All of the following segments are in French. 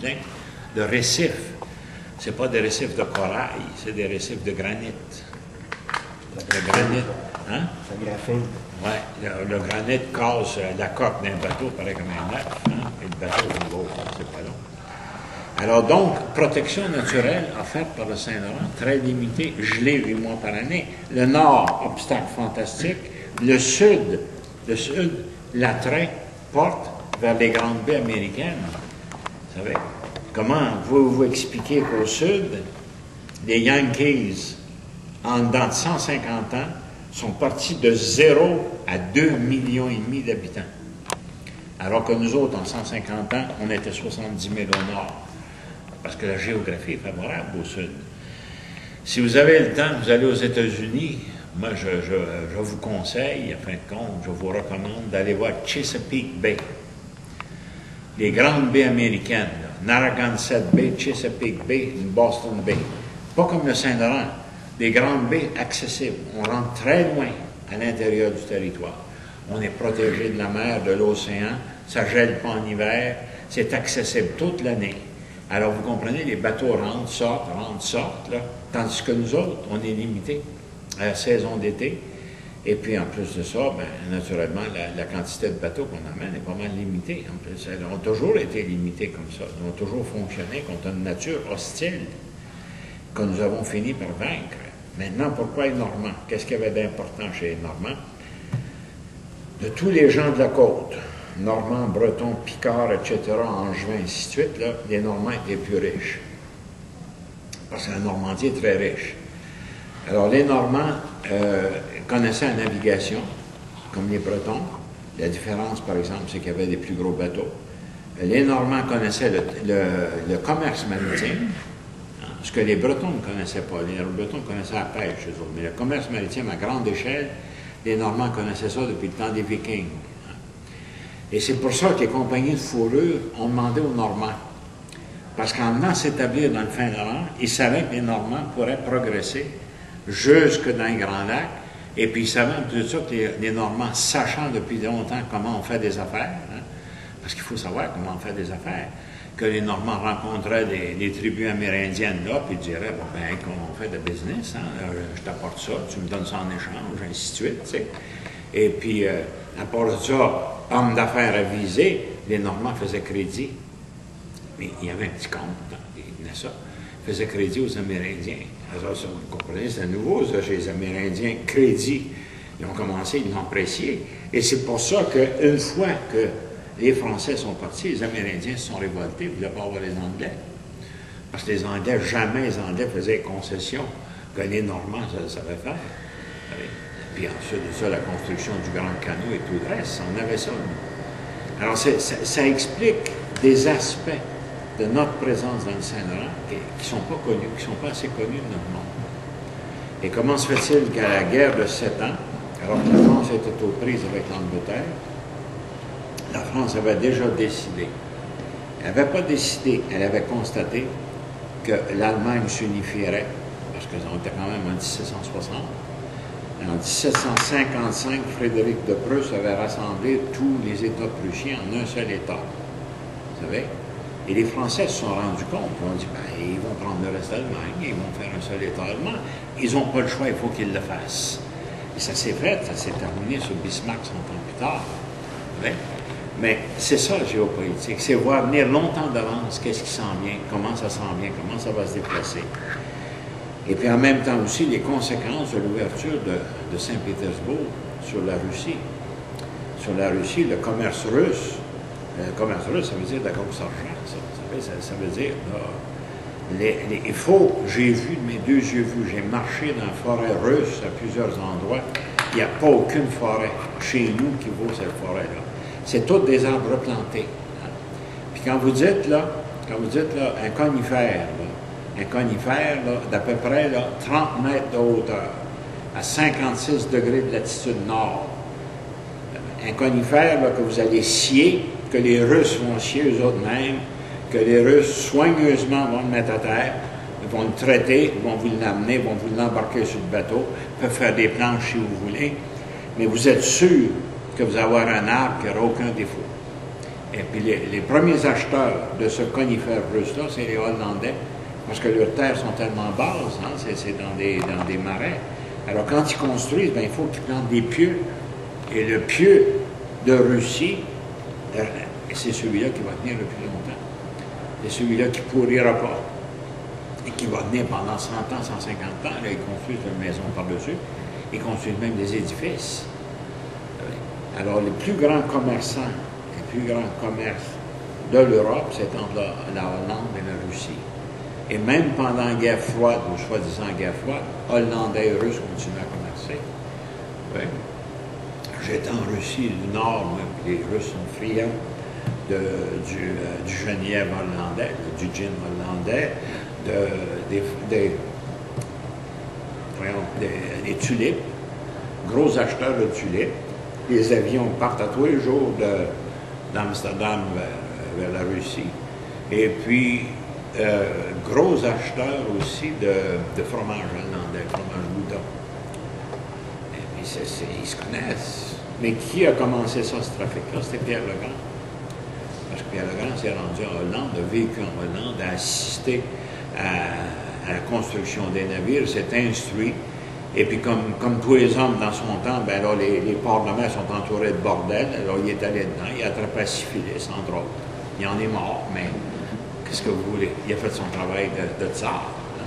plein de récifs. Ce n'est pas des récifs de corail, c'est des récifs de granit. Le granit, hein? Ça graphine. Oui, le granit casse la coque d'un bateau, pareil comme un œuf, hein? Et le bateau, c'est pas long. Alors donc, protection naturelle offerte par le Saint-Laurent, très limitée, gelée 8 mois par année. Le nord, obstacle fantastique. Le sud, l'attrait porte vers les grandes baies américaines. Vous savez, comment vous expliquer qu'au sud, les Yankees, en dedans de 150 ans, sont partis de 0 à 2,5 millions d'habitants. Alors que nous autres, en 150 ans, on était 70 000 au nord. Parce que la géographie est favorable au sud. Si vous avez le temps, vous allez aux États-Unis, moi, je vous conseille, en fin de compte, je vous recommande d'aller voir Chesapeake Bay. Les grandes baies américaines, là, Narragansett Bay, Chesapeake Bay, Boston Bay. Pas comme le Saint-Laurent, des grandes baies accessibles. On rentre très loin à l'intérieur du territoire. On est protégé de la mer, de l'océan, ça ne gèle pas en hiver, c'est accessible toute l'année. Alors, vous comprenez, les bateaux rentrent, sortent, là, tandis que nous autres, on est limité à la saison d'été. Et puis, en plus de ça, bien, naturellement, la quantité de bateaux qu'on amène est pas mal limitée. En plus, elles ont toujours été limitées comme ça. Elles ont toujours fonctionné contre une nature hostile que nous avons fini par vaincre. Maintenant, pourquoi les Normands? Qu'est-ce qu'il y avait d'important chez les Normands? De tous les gens de la côte, Normands, Bretons, Picards, etc., Angevins, ainsi de suite, là, les Normands étaient plus riches. Parce que la Normandie est très riche. Alors, les Normands connaissaient la navigation, comme les Bretons. La différence, par exemple, c'est qu'il y avait des plus gros bateaux. Les Normands connaissaient le commerce maritime, ce que les Bretons ne connaissaient pas. Les Bretons connaissaient la pêche, eux autres. Mais le commerce maritime à grande échelle, les Normands connaissaient ça depuis le temps des Vikings. Et c'est pour ça que les compagnies de fourrure ont demandé aux Normands. Parce qu'en venant s'établir dans le Fin-Laurent, ils savaient que les Normands pourraient progresser jusque dans les Grands Lacs. Et puis ils savaient en plus de ça que les Normands, sachant depuis longtemps comment on fait des affaires, hein, parce qu'il faut savoir comment on fait des affaires, que les Normands rencontraient des tribus amérindiennes là, puis ils diraient, bon, ben, comment on fait de business, hein, je t'apporte ça, tu me donnes ça en échange, ainsi de suite, tu sais. Et puis, à part de ça, homme d'affaires avisé, les Normands faisaient crédit. Mais il y avait un petit compte, ils venaient ça, faisaient crédit aux Amérindiens. Alors, ça, vous comprenez, c'est nouveau, ça, chez les Amérindiens, crédit. Ils ont commencé, ils l'ont apprécié. Et c'est pour ça qu'une fois que les Français sont partis, les Amérindiens se sont révoltés, ils ne voulaient pas avoir les Anglais. Parce que les Anglais, jamais les Anglais faisaient concession que les Normands savaient faire. Puis ensuite de ça, la construction du Grand Canot et tout le reste, on avait ça. Alors, ça explique des aspects de notre présence dans le Saint-Laurent qui ne sont pas connus, qui ne sont pas assez connus de notre monde. Et comment se fait-il qu'à la guerre de 7 ans, alors que la France était aux prises avec l'Angleterre, la France avait déjà décidé. Elle n'avait pas décidé, elle avait constaté que l'Allemagne s'unifierait, parce qu'on était quand même en 1760. En 1755, Frédéric de Prusse avait rassemblé tous les États prussiens en un seul État. Vous savez? Et les Français se sont rendus compte. Ils ont dit, ben, ils vont prendre le reste d'Allemagne, ils vont faire un seul État allemand. Ils n'ont pas le choix, il faut qu'ils le fassent. Et ça s'est fait, ça s'est terminé sur Bismarck 100 ans plus tard. Vous savez? Mais c'est ça, la géopolitique. C'est voir venir longtemps d'avance qu'est-ce qui s'en vient, comment ça s'en vient, comment ça va se déplacer. Et puis en même temps aussi, les conséquences de l'ouverture de Saint-Pétersbourg sur la Russie. Sur la Russie, le commerce russe, ça veut dire de la grosse argent, ça veut dire, il faut, j'ai vu de mes deux yeux vus, j'ai marché dans la forêt russe à plusieurs endroits, il n'y a pas aucune forêt chez nous qui vaut cette forêt-là. C'est toutes des arbres plantés. Hein. Puis quand vous dites, là, un conifère, d'à peu près là, 30 mètres de hauteur, à 56 degrés de latitude nord, un conifère là, que vous allez scier, que les Russes vont scier eux-mêmes, que les Russes soigneusement vont le mettre à terre, ils vont le traiter, vont vous l'amener, vont vous l'embarquer sur le bateau, peuvent faire des planches si vous voulez, mais vous êtes sûr que vous allez avoir un arbre qui n'aura aucun défaut. Et puis les premiers acheteurs de ce conifère russe-là, c'est les Hollandais, parce que leurs terres sont tellement basses, hein, c'est dans des marais. Alors quand ils construisent, ben, il faut qu'ils plantent des pieux. Et le pieu de Russie, c'est celui-là qui va tenir le plus longtemps. C'est celui-là qui ne pourrira pas. Et qui va tenir pendant 100 ans, 150 ans. Là, ils construisent une maison par-dessus. Ils construisent même des édifices. Alors, les plus grands commerçants, les plus grands commerces de l'Europe, c'est entre la Hollande et la Russie. Et même pendant la guerre froide, ou soi-disant guerre froide, Hollandais et Russes continuent à commercer. Oui. J'étais en Russie du Nord, moi, puis les Russes sont friands du genièvre hollandais, du gin hollandais, des tulipes, gros acheteurs de tulipes. Les avions partent à tous les jours d'Amsterdam vers la Russie. Et puis, gros acheteurs aussi de fromage hollandais, fromage Gouda. Et puis, ils se connaissent. Mais qui a commencé ça, ce trafic-là? C'était Pierre Legrand. Parce que Pierre Legrand s'est rendu en Hollande, a vécu en Hollande, a assisté à la construction des navires, s'est instruit. Et puis, comme tous les hommes dans son temps, ben alors les ports de mer sont entourés de bordel. Alors, il est allé dedans, il a attrapé la syphilis, entre autres. Il en est mort, mais qu'est-ce que vous voulez? Il a fait son travail de tsar. Hein?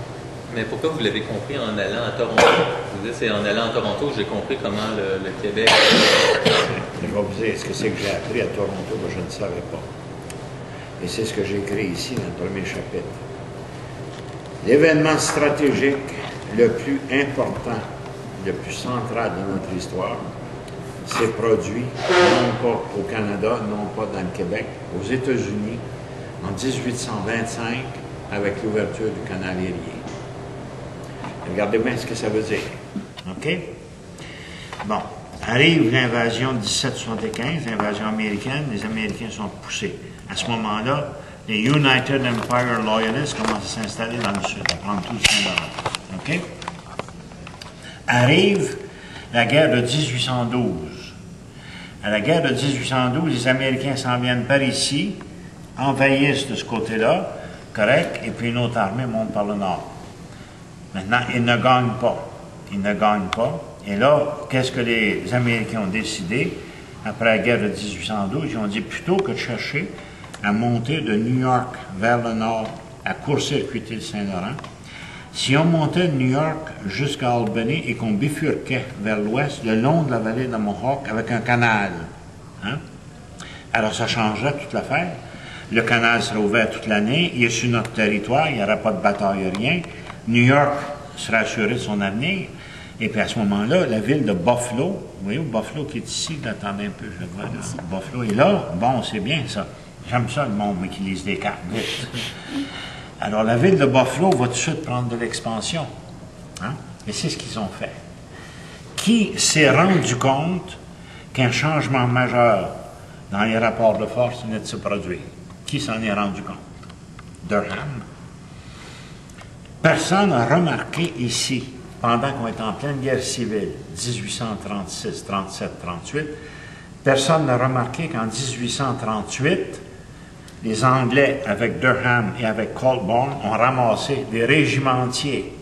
Mais pourquoi vous l'avez compris en allant à Toronto? Vous dites, c'est en allant à Toronto que j'ai compris comment le Québec... Je vais vous dire ce que c'est que j'ai appris à Toronto, que je ne savais pas. Et c'est ce que j'ai écrit ici dans le premier chapitre. L'événement stratégique le plus important, le plus central de notre histoire, s'est produit non pas au Canada, non pas dans le Québec, aux États-Unis, en 1825, avec l'ouverture du canal Erie. Regardez bien ce que ça veut dire. OK? Bon. Arrive l'invasion de 1775, l'invasion américaine, les Américains sont poussés. À ce moment-là, les United Empire Loyalists commencent à s'installer dans le sud, à prendre tout le Saint-Laurent. OK? Arrive la guerre de 1812. À la guerre de 1812, les Américains s'en viennent par ici, envahissent de ce côté-là, correct, et puis une autre armée monte par le nord. Maintenant, ils ne gagnent pas. Ils ne gagnent pas. Et là, qu'est-ce que les Américains ont décidé? Après la guerre de 1812, ils ont dit, plutôt que de chercher à monter de New York vers le nord, à court-circuiter le Saint-Laurent, si on montait de New York jusqu'à Albany et qu'on bifurquait vers l'ouest, le long de la vallée de Mohawk, avec un canal, hein? Alors ça changerait toute l'affaire. Le canal serait ouvert toute l'année, il est sur notre territoire, il n'y aurait pas de bataille, rien. New York serait assuré de son avenir. Et puis à ce moment-là, la ville de Buffalo, vous voyez, Buffalo qui est ici, attendez un peu, je vois, là. Buffalo est là, bon, c'est bien ça. J'aime ça, le monde, mais qui lise des cartes, vite. Alors la ville de Buffalo va tout de suite prendre de l'expansion. Hein? Et c'est ce qu'ils ont fait. Qui s'est rendu compte qu'un changement majeur dans les rapports de force venait de se produire? Qui s'en est rendu compte? Durham. Personne n'a remarqué ici, pendant qu'on est en pleine guerre civile, 1836, 37, 38, personne n'a remarqué qu'en 1838, les Anglais, avec Durham et avec Colborne, ont ramassé des régiments entiers.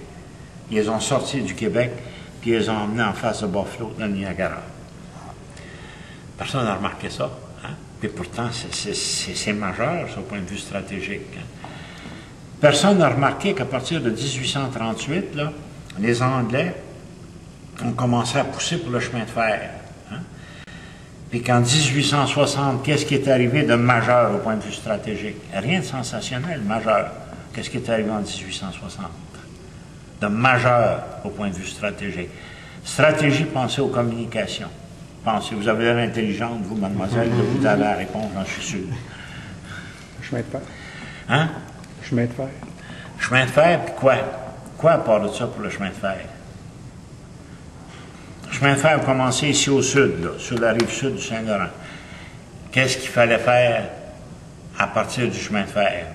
Ils les ont sortis du Québec, puis ils les ont emmenés en face de Buffalo, dans le Niagara. Personne n'a remarqué ça. Hein? Puis pourtant, c'est majeur, ça, au point de vue stratégique. Hein? Personne n'a remarqué qu'à partir de 1838, là, les Anglais ont commencé à pousser pour le chemin de fer. Hein? Puis qu'en 1860, qu'est-ce qui est arrivé de majeur au point de vue stratégique? Rien de sensationnel, majeur. Qu'est-ce qui est arrivé en 1860? De majeur au point de vue stratégique. Stratégie, pensez aux communications. Pensez, vous avez l'air intelligente, vous, mademoiselle, vous avez la réponse, j'en suis sûr. Chemin de fer. Hein? Chemin de fer. Chemin de fer, puis quoi? Quoi à part de ça pour le chemin de fer? Le chemin de fer a commencé ici au sud, là, sur la rive sud du Saint-Laurent. Qu'est-ce qu'il fallait faire à partir du chemin de fer?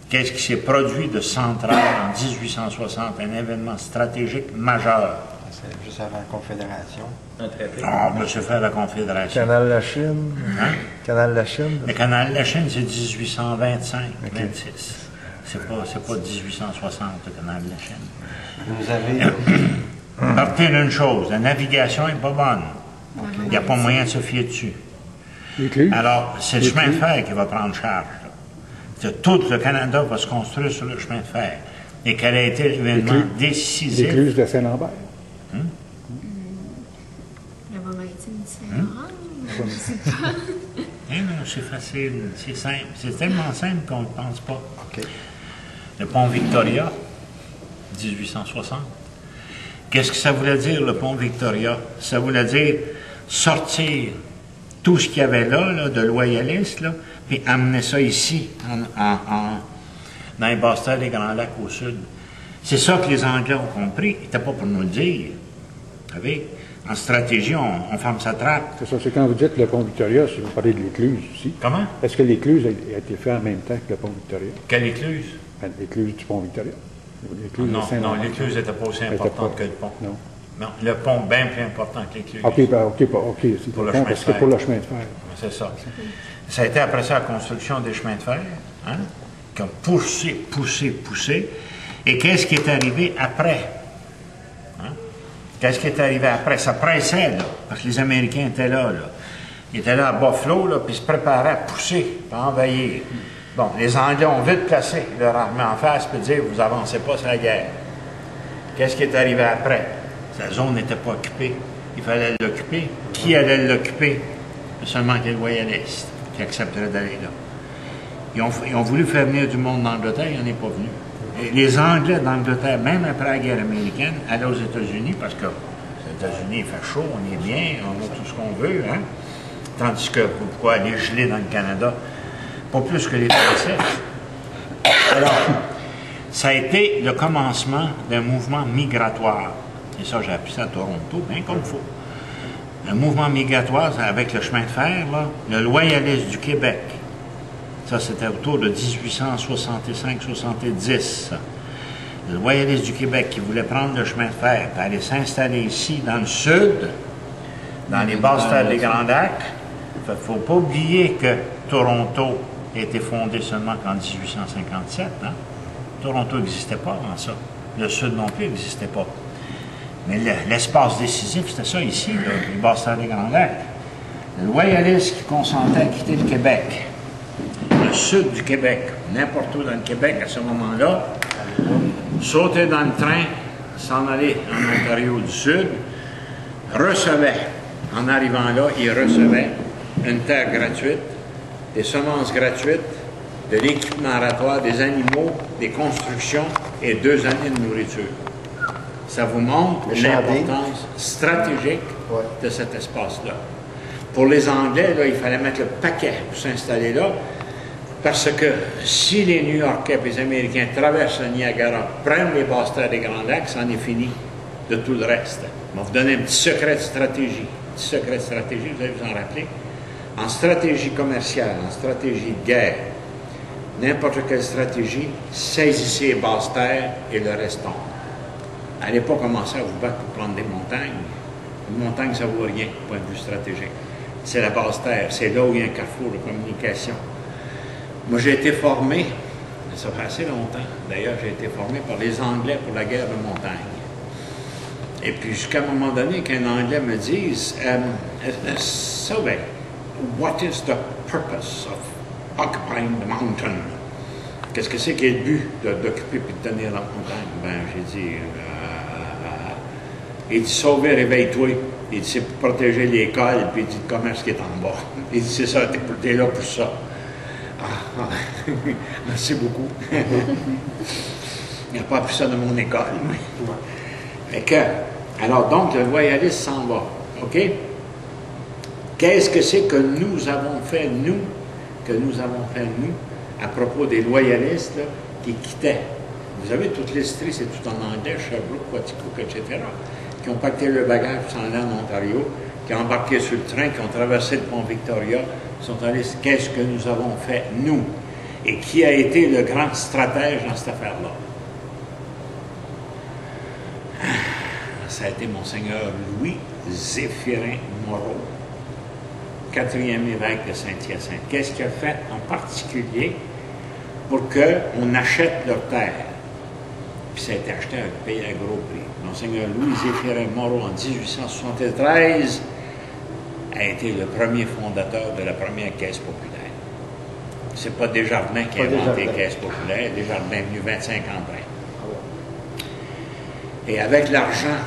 Qu'est-ce qui s'est produit de central en 1860, un événement stratégique majeur? C'est juste avant la Confédération. Un traité. Ah, on va se faire la Confédération. Canal de la Chine. Hein? Canal de la Chine. Le canal de la Chine, c'est 1825-26. C'est pas 1860, le canal de la Chine. Vous avez... Partez d'une chose, la navigation n'est pas bonne. Il n'y a pas moyen de se fier dessus. L'écluse. Alors, c'est le chemin de fer qui va prendre charge. Là. Tout le Canada va se construire sur le chemin de fer. Et quel a été l'événement décisif? L'écluse de Saint-Lambert. La voie maritime du Saint-Laurent, je sais pas. Eh non, c'est facile, c'est simple. C'est tellement simple qu'on ne pense pas. OK. Le pont Victoria, 1860. Qu'est-ce que ça voulait dire, le pont Victoria? Ça voulait dire sortir tout ce qu'il y avait là de loyalistes, là, puis amener ça ici, dans les basses-terres des Grands Lacs au sud. C'est ça que les Anglais ont compris. Ils n'étaient pas pour nous le dire. Vous savez, en stratégie, on ferme sa trappe. C'est ça, c'est quand vous dites le pont Victoria, si vous parlez de l'écluse aussi. Comment? Est-ce que l'écluse a été faite en même temps que le pont Victoria? Quelle écluse? Enfin, l'écluse du pont Victoria. L'écluse de Non, Saint-Lambert. l'écluse n'était pas aussi Elle était importante pas- que le pont. Non. Non, le pont, bien plus important que l'écluse. OK, c'est Pour le le pont chemin parce de que fer. pour le chemin de fer. C'est ça. Ça a été après ça la construction des chemins de fer, hein, qui ont poussé. Et qu'est-ce qui est arrivé après? Hein? Qu'est-ce qui est arrivé après? Ça pressait, là, parce que les Américains étaient là. Ils étaient là à Buffalo, là, puis ils se préparaient à pousser, à envahir. Bon, les Anglais ont vite placé leur armée en face, puis dire, vous avancez pas sur la guerre. Qu'est-ce qui est arrivé après? Sa zone n'était pas occupée. Il fallait l'occuper. Qui allait l'occuper? Seulement les loyalistes qui accepteraient d'aller là. Ils ont voulu faire venir du monde d'Angleterre, il n'y en est pas venu. Et les Anglais d'Angleterre, même après la guerre américaine, allaient aux États-Unis parce que les États-Unis, il fait chaud, on est bien, on a tout ce qu'on veut, hein? Tandis que pourquoi aller geler dans le Canada? Pas plus que les Français. Alors, ça a été le commencement d'un mouvement migratoire. Et ça, j'ai appris ça à Toronto, bien comme il faut. Un mouvement migratoire avec le chemin de fer, là, le loyaliste du Québec. Ça, c'était autour de 1865-70. Le loyaliste du Québec qui voulait prendre le chemin de fer et aller s'installer ici, dans le sud, dans les basses-terres des Grands Lacs. Il ne faut pas oublier que Toronto a été fondé seulement qu'en 1857. Hein? Toronto n'existait pas avant ça. Le sud non plus n'existait pas. Mais l'espace décisif, c'était ça ici, là, les basses-terres des Grands Lacs. Le loyaliste qui consentait à quitter le Québec, le sud du Québec, n'importe où dans le Québec à ce moment-là, sauter dans le train, s'en aller en Ontario du Sud, recevait, en arrivant là, il recevait une terre gratuite, des semences gratuites, de l'équipement aratoire, des animaux, des constructions et 2 années de nourriture. Ça vous montre l'importance stratégique de cet espace-là. Pour les Anglais, là, il fallait mettre le paquet pour s'installer là, parce que si les New-Yorkais et les Américains traversent le Niagara, prennent les basses-terres des Grands Lacs, c'en est fini de tout le reste. Je vais vous donner un petit secret de stratégie. Petit secret de stratégie, vous allez vous en rappeler. En stratégie commerciale, en stratégie de guerre, n'importe quelle stratégie, saisissez les basses-terres et le reste tombe. N'allez pas commencer à vous battre pour prendre des montagnes. Une montagne, ça ne vaut rien, du point de vue stratégique. C'est la basse-terre, c'est là où il y a un carrefour de communication. Moi, j'ai été formé, ça fait assez longtemps, d'ailleurs, j'ai été formé par les Anglais pour la guerre de montagne. Et puis, jusqu'à un moment donné, qu'un Anglais me dise, so then, what is the purpose of occupying the mountain? Qu'est-ce que c'est qui est le but d'occuper puis de tenir la montagne? Ben, j'ai dit, il dit, sauver, réveille-toi. Il dit, c'est pour protéger l'école, puis il dit, le commerce qui est en bas. Il dit, c'est ça, t'es là pour ça. Merci beaucoup. Il n'a pas appris ça de mon école. Alors donc, le loyaliste s'en va. OK? Qu'est-ce que c'est que nous avons fait, nous, à propos des loyalistes là, qui quittaient? Vous avez toute l'histoire, c'est tout en anglais, Sherbrooke, Quaticook, etc., qui ont pacté le bagage pour s'en aller en Ontario, qui ont embarqué sur le train, qui ont traversé le pont Victoria, sont allés, qu'est-ce que nous avons fait, nous? Et qui a été le grand stratège dans cette affaire-là? ça a été Monseigneur Louis Zéphirin Moreau, 4e évêque de Saint-Hyacinthe. Qu'est-ce qu'il a fait en particulier pour qu'on achète leur terre? Puis ça a été acheté payé à gros prix. Monseigneur Louis Zéphirin Moreau, en 1873, a été le premier fondateur de la première caisse populaire. C'est pas Desjardins qui a inventé les caisses populaires, Desjardins est venu 25 ans après. Et avec l'argent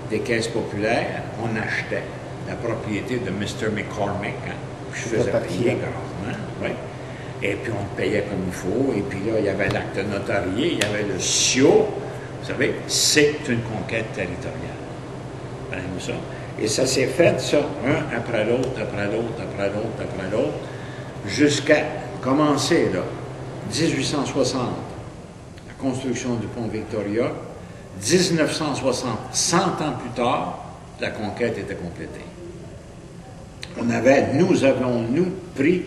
des caisses populaires, on achetait la propriété de Mr. McCormick, hein, je faisais payer gravement, oui. Et puis on payait comme il faut, et puis là, il y avait l'acte notarié, il y avait le CIO. Vous savez, c'est une conquête territoriale. Prenez-vous ça. Et ça s'est fait, ça, un après l'autre, après l'autre, après l'autre, après l'autre, jusqu'à commencer, là, 1860, la construction du pont Victoria. 1960, 100 ans plus tard, la conquête était complétée. Nous avons pris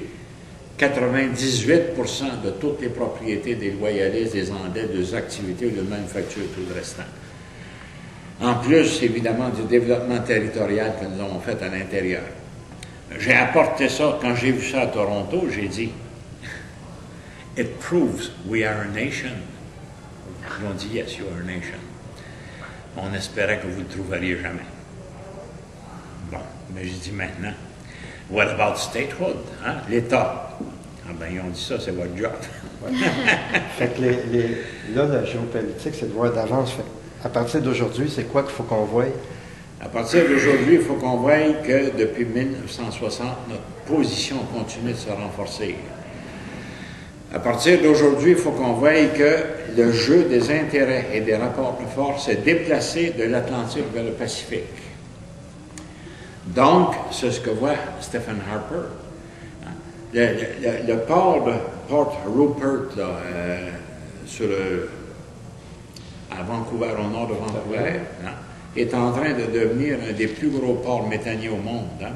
98% de toutes les propriétés des loyalistes, des Anglais, des activités de manufacture et tout le restant. En plus, évidemment, du développement territorial que nous avons fait à l'intérieur. J'ai apporté ça, quand j'ai vu ça à Toronto, j'ai dit « It proves we are a nation ». Ils ont dit « Yes, you are a nation ». On espérait que vous ne le trouveriez jamais. Bon, mais j'ai dit maintenant, what about statehood, hein? L'État? Ah ben, ils ont dit ça, c'est votre job. Fait que là, la géopolitique, c'est de voir d'avance. À partir d'aujourd'hui, c'est quoi qu'il faut qu'on voie? À partir d'aujourd'hui, il faut qu'on voie que depuis 1960, notre position continue de se renforcer. À partir d'aujourd'hui, il faut qu'on voie que le jeu des intérêts et des rapports de force est déplacé de l'Atlantique vers le Pacifique. Donc, c'est ce que voit Stephen Harper. Le port de Port Rupert, là, à Vancouver, au nord de Vancouver, hein, est en train de devenir un des plus gros ports méthaniers au monde. Hein.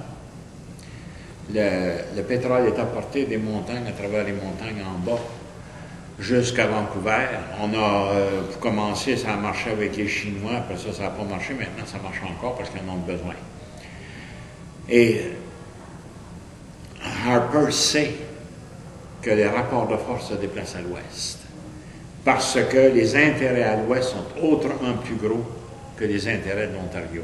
Le pétrole est apporté des montagnes, à travers les montagnes en bas, jusqu'à Vancouver. On a commencé, ça a marché avec les Chinois, après ça n'a pas marché. Maintenant, ça marche encore parce qu'ils en ont besoin. Et Harper sait que les rapports de force se déplacent à l'ouest, parce que les intérêts à l'ouest sont autrement plus gros que les intérêts de l'Ontario,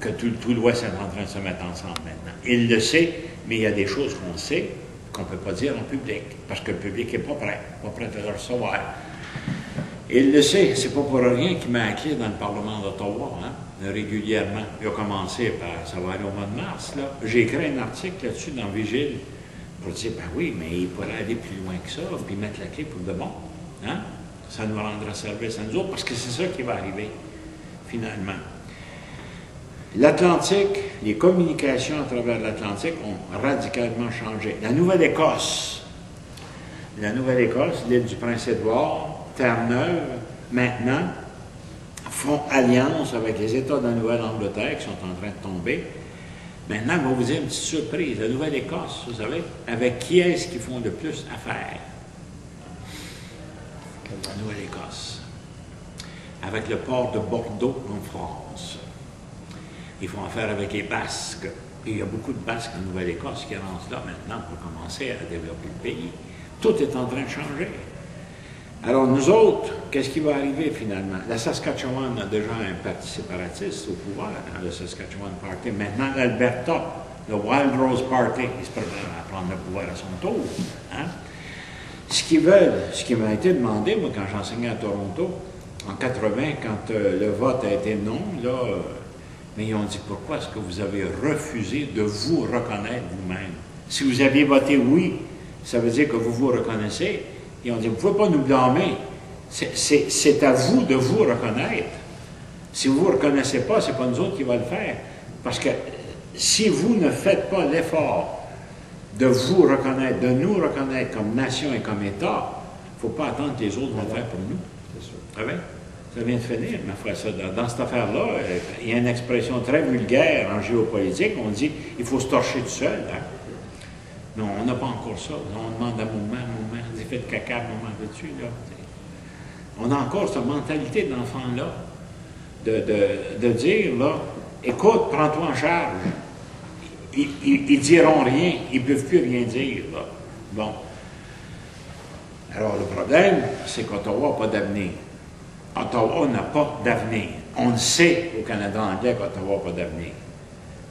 que tout l'ouest est en train de se mettre ensemble maintenant. Il le sait, mais il y a des choses qu'on sait qu'on ne peut pas dire en public, parce que le public n'est pas prêt de le recevoir. Il le sait, c'est pas pour rien qu'il m'a acquis dans le Parlement d'Ottawa, hein, régulièrement. Il a commencé par, ça va aller au mois de mars, là. J'ai écrit un article là-dessus dans Vigile pour dire, ben oui, mais il pourrait aller plus loin que ça, puis mettre la clé pour de bon. Hein? Ça nous rendra service à nous autres, parce que c'est ça qui va arriver, finalement. L'Atlantique, les communications à travers l'Atlantique ont radicalement changé. La Nouvelle-Écosse, l'île du Prince-Édouard, Terre-Neuve, maintenant, font alliance avec les États de la Nouvelle-Angleterre qui sont en train de tomber. Maintenant, on va vous dire une petite surprise. La Nouvelle-Écosse, vous savez, avec qui est-ce qu'ils font le plus affaires? La Nouvelle-Écosse. Avec le port de Bordeaux en France. Ils font affaire avec les Basques. Et il y a beaucoup de Basques en Nouvelle-Écosse qui rentrent là maintenant pour commencer à développer le pays. Tout est en train de changer. Alors, nous autres, qu'est-ce qui va arriver finalement? La Saskatchewan a déjà un parti séparatiste au pouvoir, hein, le Saskatchewan Party. Maintenant, l'Alberta, le Wild Rose Party, il se prépare à prendre le pouvoir à son tour. Hein? Ce qu'ils veulent, ce qui m'a été demandé, moi, quand j'enseignais à Toronto, en 80, quand le vote a été non, là, mais ils ont dit, pourquoi est-ce que vous avez refusé de vous reconnaître vous-même? Si vous aviez voté oui, ça veut dire que vous vous reconnaissez. Ils ont dit, vous ne pouvez pas nous blâmer. C'est à vous de vous reconnaître. Si vous ne vous reconnaissez pas, ce n'est pas nous autres qui va le faire. Parce que si vous ne faites pas l'effort de vous reconnaître, de nous reconnaître comme nation et comme État, il ne faut pas attendre que les autres vont le faire pour nous. C'est sûr. Ah oui? Ça vient de finir, ma foi. Ça, dans cette affaire-là, il y a une expression très vulgaire en géopolitique. On dit, il faut se torcher tout seul. Hein? Non, on n'a pas encore ça. On demande à moment, des faits de caca, moment dessus. Là. On a encore cette mentalité d'enfant-là. de dire, là, écoute, prends-toi en charge. Ils diront rien, ils ne peuvent plus rien dire, là. Bon. Alors, le problème, c'est qu'Ottawa n'a pas d'avenir. Ottawa n'a pas d'avenir. On le sait au Canada anglais qu'Ottawa n'a pas d'avenir.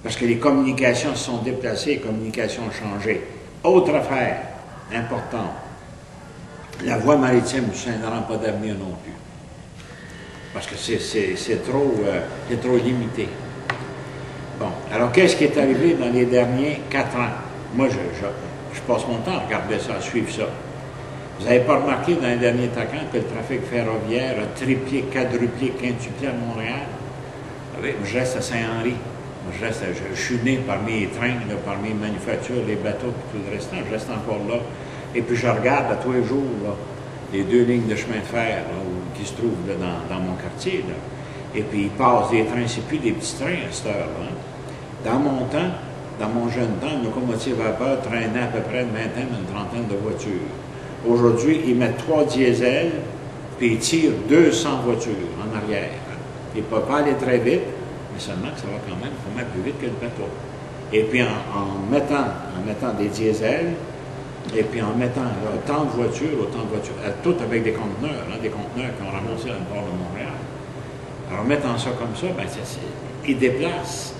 Parce que les communications se sont déplacées, les communications ont changé. Autre affaire importante, la voie maritime du Saint-Laurent n'a pas d'avenir non plus. Parce que c'est trop limité. Bon, alors qu'est-ce qui est arrivé dans les derniers 4 ans? Moi, je passe mon temps à regarder ça, à suivre ça. Vous n'avez pas remarqué dans les derniers 4 ans que le trafic ferroviaire a triplé, quadruplé, quintuplé à Montréal? Vous savez, je reste à Saint-Henri. Je suis né parmi les trains, là, parmi les manufactures, les bateaux et tout le restant. Je reste encore là. Et puis je regarde à tous les jours là, les 2 lignes de chemin de fer là, qui se trouvent là, dans mon quartier. Là. Et puis ils passent des trains, c'est plus des petits trains à cette heure-là. Hein. Dans mon temps, dans mon jeune temps, une locomotive vapeur traînait à peu près une vingtaine, une trentaine de voitures. Aujourd'hui, ils mettent 3 diesels, puis ils tirent 200 voitures en arrière. Hein. Ils ne peuvent pas aller très vite, mais seulement que ça va quand même plus vite que le bateau. Et puis en mettant des diesels, et puis en mettant là, autant de voitures, toutes avec des conteneurs, hein, des conteneurs qui ont ramassé dans le port de Montréal. Alors, en mettant ça comme ça, ben, ils déplacent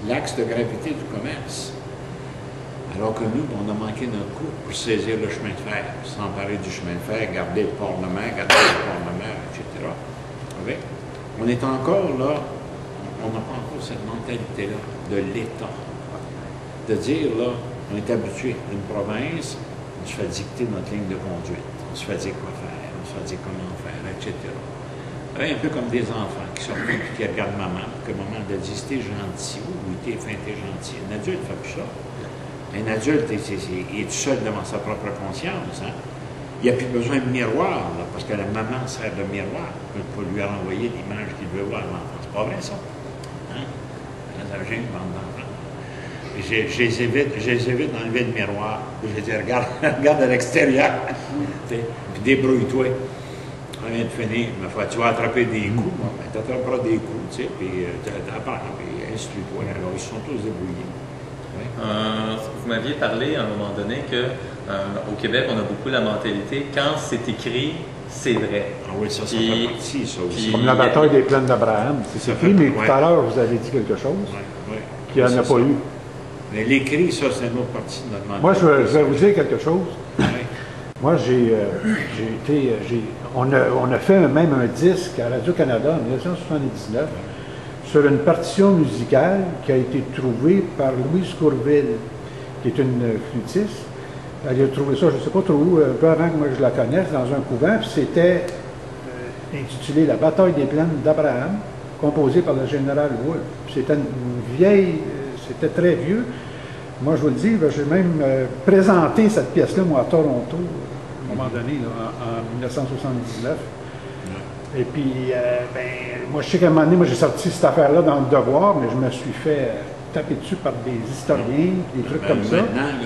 l'axe de gravité du commerce. Alors que nous, on a manqué notre coup pour saisir le chemin de fer, s'emparer du chemin de fer, garder le port de mer, etc. Okay? On est encore là, on n'a pas encore cette mentalité-là de l'État. De dire, là, on est habitué d'une province, on se fait dicter notre ligne de conduite, on se fait dire quoi faire, on se fait dire comment faire, etc. Un peu comme des enfants qui sortent et qui regardent maman, que maman a dit c'était gentil, ou t'es fin, t'es gentil. Un adulte ne fait plus ça. Un adulte, il est tout seul devant sa propre conscience. Hein? Il n'y a plus besoin de miroir, là, parce que la maman sert de miroir pour lui renvoyer l'image qu'il veut voir à l'enfant. C'est pas vrai, ça? Hein? Ça gêne, bande d'enfants. Je les évite d'enlever le miroir. Je dis, regarde à l'extérieur. Puis débrouille-toi. On vient de finir, mais tu vas attraper des coups. Tu attraperas des coups, tu sais, puis tu apprends, puis instruis-toi. Alors, ils sont tous débrouillés. Oui. Vous m'aviez parlé à un moment donné qu'au Québec, on a beaucoup la mentalité, quand c'est écrit, c'est vrai. Ah oui, ça fait partie, ça aussi. Comme la bataille des plaines d'Abraham. C'est écrit, mais tout à l'heure, vous avez dit quelque chose qu'il n'y en a pas eu. Mais l'écrit, ça, c'est une autre partie de notre mentalité. Moi, je vais vous dire quelque chose. Oui. Moi, on a fait même un disque à Radio-Canada en 1979 sur une partition musicale qui a été trouvée par Louise Courville, qui est une flûtiste. Elle a trouvé ça, je ne sais pas trop où, un peu avant que moi je la connaisse, dans un couvent, puis c'était intitulé La bataille des plaines d'Abraham, composé par le général Wolfe. C'était une vieille, c'était très vieux. Moi, je vous le dis, j'ai même présenté cette pièce-là, moi, à Toronto, à un moment donné, là, en 1979. Et puis, moi, je sais qu'à un moment donné, moi, j'ai sorti cette affaire-là dans le Devoir, mais je me suis fait taper dessus par des historiens, des trucs comme ça.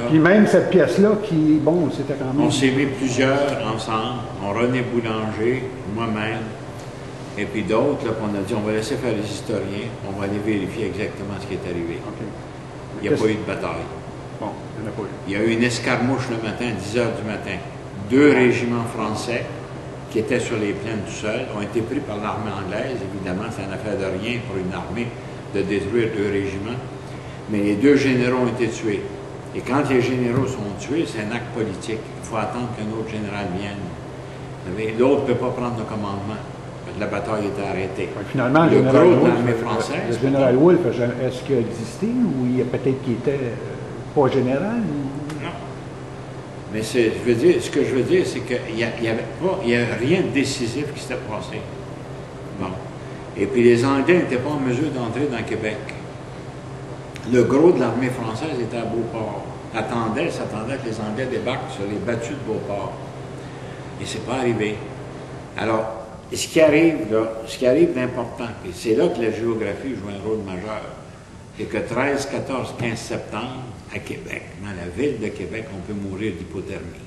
Puis même cette pièce-là, qui, bon, c'était quand même... On s'est mis plusieurs ensemble, René Boulanger, moi-même, et puis d'autres, là, qu'on a dit, on va laisser faire les historiens, on va aller vérifier exactement ce qui est arrivé. Okay. Il n'y a pas eu de bataille. Bon, il n'y en a pas eu. Il y a eu une escarmouche le matin, à 10 h du matin. 2 régiments français qui étaient sur les plaines tout seuls ont été pris par l'armée anglaise. Évidemment, c'est une affaire de rien pour une armée de détruire 2 régiments. Mais les 2 généraux ont été tués. Et quand les généraux sont tués, c'est un acte politique. Il faut attendre qu'un autre général vienne. L'autre ne peut pas prendre le commandement. La bataille était arrêtée. Finalement, le gros de l'armée française. Le général Wolfe, est-ce qu'il a existé ou il y a peut-être qu'il était pas général? Non. Mais ce que je veux dire, c'est qu'il n'y a rien de décisif qui s'était passé. Bon. Et puis les Anglais n'étaient pas en mesure d'entrer dans Québec. Le gros de l'armée française était à Beauport. S'attendait que les Anglais débarquent sur les battues de Beauport. Et c'est pas arrivé. Alors, ce qui arrive d'important, et c'est là que la géographie joue un rôle majeur, c'est que 13, 14, 15 septembre, à Québec, dans la ville de Québec, on peut mourir d'hypothermie.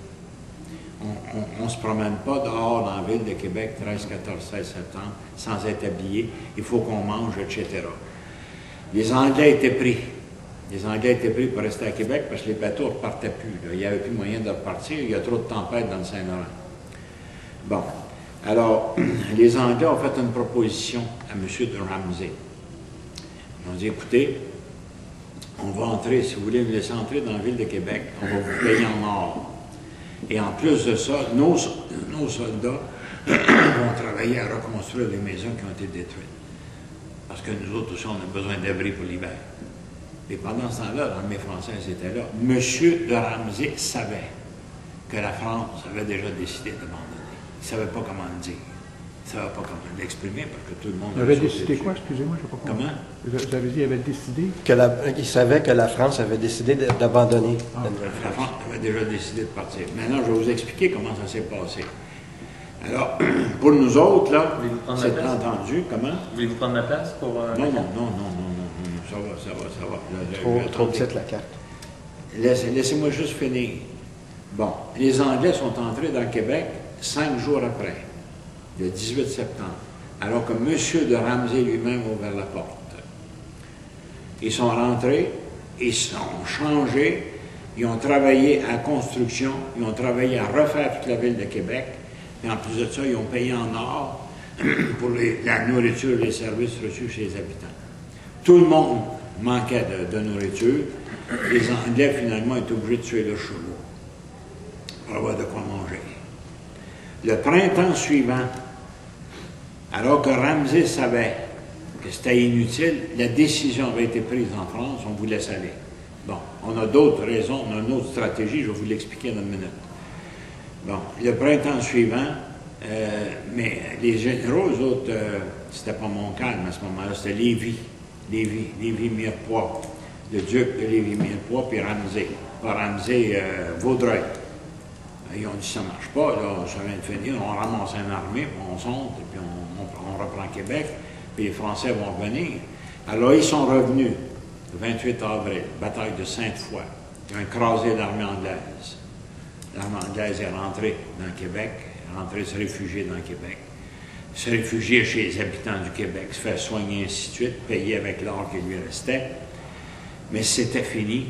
on ne se promène pas dehors dans la ville de Québec 13, 14, 16 septembre sans être habillé. Il faut qu'on mange, etc. Les Anglais étaient pris. Les Anglais étaient pris pour rester à Québec parce que les bateaux ne repartaient plus. Là. Il n'y avait plus moyen de repartir. Il y a trop de tempêtes dans le Saint-Laurent. Bon. Alors, les Anglais ont fait une proposition à M. de Ramsay. Ils ont dit, écoutez, on va entrer, si vous voulez nous laisser entrer dans la ville de Québec, on va vous payer en or. Et en plus de ça, nos soldats vont travailler à reconstruire les maisons qui ont été détruites. Parce que nous autres aussi, on a besoin d'abri pour l'hiver. Et pendant ce temps-là, l'armée française était là. M. de Ramsay savait que la France avait déjà décidé d'abandonner. Il ne savait pas comment le dire. Il ne savait pas comment l'exprimer parce que tout le monde... Il avait décidé quoi? Excusez-moi, je ne sais pas comment. Comment? Vous avez dit qu'il avait décidé? Il savait que la France avait décidé d'abandonner. La France avait déjà décidé de partir. Maintenant, je vais vous expliquer comment ça s'est passé. Alors, pour nous autres, là, c'est entendu. Comment? Voulez-vous prendre ma place pour... Non. Ça va. Trop petite la carte. Laissez-moi juste finir. Bon, les Anglais sont entrés dans Québec 5 jours après, le 18 septembre, alors que M. de Ramsay lui-même a ouvert la porte. Ils sont rentrés, ils sont changés, ils ont travaillé à la construction, ils ont travaillé à refaire toute la ville de Québec, et en plus de ça, ils ont payé en or pour la nourriture et les services reçus chez les habitants. Tout le monde manquait de nourriture. Les Anglais, finalement, étaient obligés de tuer leurs chevaux pour avoir de quoi manger. Le printemps suivant, alors que Ramsay savait que c'était inutile, la décision avait été prise en France, on vous laisse aller. Bon, on a d'autres raisons, on a une autre stratégie, je vais vous l'expliquer dans une minute. Bon, le printemps suivant, mais les généraux, eux autres, c'était pas Montcalm à ce moment-là, c'était Lévis-Mirepoix, le duc de Lévis-Mirepoix, puis Ramsay. Pas Ramsay, Vaudreuil. Ils ont dit, ça ne marche pas, là, ça vient de finir, on ramasse une armée, puis on sonde, puis on reprend Québec, puis les Français vont revenir. Alors, ils sont revenus, le 28 avril, bataille de Sainte-Foy. Ils ont écrasé l'armée anglaise. L'armée anglaise est rentrée dans Québec, est rentrée se réfugier dans Québec, se réfugier chez les habitants du Québec, se faire soigner, ainsi de suite, payer avec l'or qui lui restait. Mais c'était fini.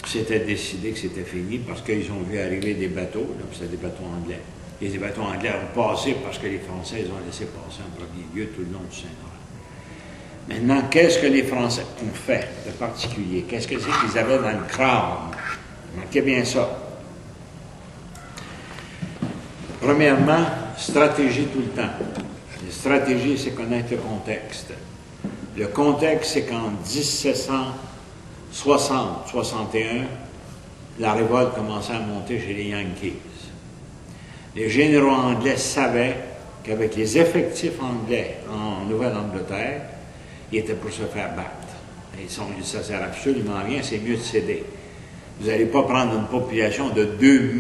C'était décidé que c'était fini parce qu'ils ont vu arriver des bateaux, là, puis c'était des bateaux anglais. Et les bateaux anglais ont passé parce que les Français ont laissé passer en premier lieu tout le long du Saint-Laurent. Maintenant, qu'est-ce que les Français ont fait de particulier? Qu'est-ce que c'est qu'ils avaient dans le crâne? Remarquez bien ça. Premièrement, stratégie tout le temps. La stratégie, c'est connaître le contexte. Le contexte, c'est qu'en 1760-61, la révolte commençait à monter chez les Yankees. Les généraux anglais savaient qu'avec les effectifs anglais en Nouvelle-Angleterre, ils étaient pour se faire battre. Et ça ne sert absolument à rien, c'est mieux de céder. Vous n'allez pas prendre une population de 2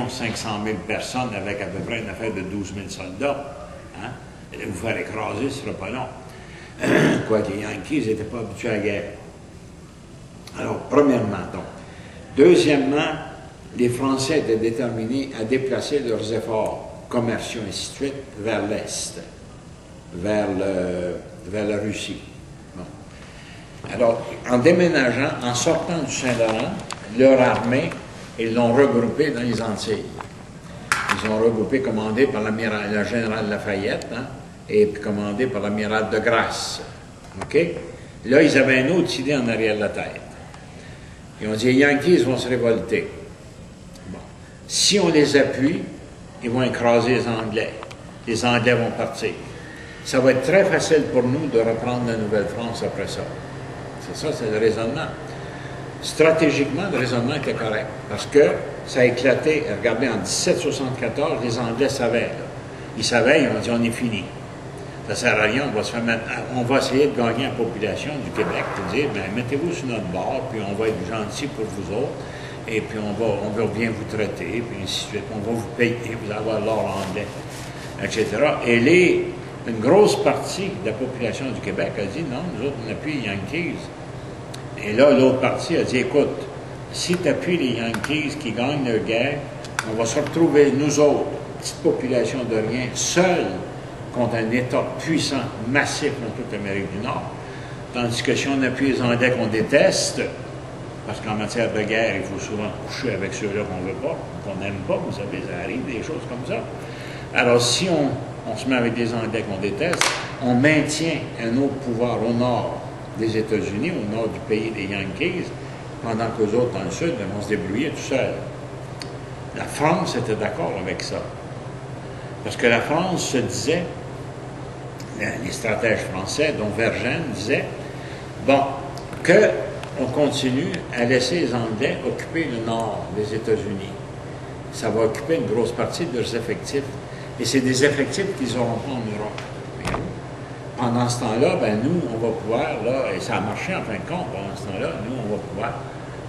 500 000 personnes avec à peu près une affaire de 12 000 soldats. Hein? Vous allez vous faire écraser, ce ne sera pas long. Quoique les Yankees n'étaient pas habitués à la guerre. Alors, premièrement, donc. Deuxièmement, les Français étaient déterminés à déplacer leurs efforts commerciaux, ainsi de suite, vers l'Est, vers la Russie. Bon. Alors, en déménageant, en sortant du Saint-Laurent, leur armée, ils l'ont regroupée dans les Antilles. Ils ont regroupé, commandé par le général Lafayette, hein, et commandé par l'amiral de Grasse. OK? Là, ils avaient une autre idée en arrière de la tête. Ils ont dit, les Yankees vont se révolter. Bon. Si on les appuie, ils vont écraser les Anglais. Les Anglais vont partir. Ça va être très facile pour nous de reprendre la Nouvelle-France après ça. C'est ça, c'est le raisonnement. Stratégiquement, le raisonnement était correct. Parce que ça a éclaté, regardez, en 1774, les Anglais savaient. Là. Ils savaient, ils ont dit, on est fini. Ça ne sert à rien, on va essayer de gagner la population du Québec, de dire, bien, mettez-vous sur notre bord, puis on va être gentils pour vous autres, et puis on va bien vous traiter, puis ainsi de suite, on va vous payer, vous allez avoir l'or anglais, etc. Et une grosse partie de la population du Québec a dit, non, nous autres, on appuie les Yankees. Et là, l'autre partie a dit, écoute, si tu appuies les Yankees qui gagnent leur guerre, On va se retrouver, nous autres, petite population de rien, seuls contre un État puissant, massif dans toute l'Amérique du Nord. Tandis que si on appuie les Anglais qu'on déteste, parce qu'en matière de guerre, il faut souvent coucher avec ceux-là qu'on ne veut pas, qu'on n'aime pas, vous savez, ça arrive, des choses comme ça. Alors, si on se met avec des Anglais qu'on déteste, on maintient un autre pouvoir au nord des États-Unis, au nord du pays des Yankees, pendant qu'eux autres, dans le sud, vont se débrouiller tout seuls. La France était d'accord avec ça. Parce que la France se disait, les stratèges français, dont Vergennes, disaient, bon, qu'on continue à laisser les Anglais occuper le nord des États-Unis. Ça va occuper une grosse partie de leurs effectifs. Et c'est des effectifs qu'ils n'auront pas en Europe. Mais pendant ce temps-là, ben nous, on va pouvoir, là, et ça a marché en fin de compte, pendant ce temps-là, nous, on va pouvoir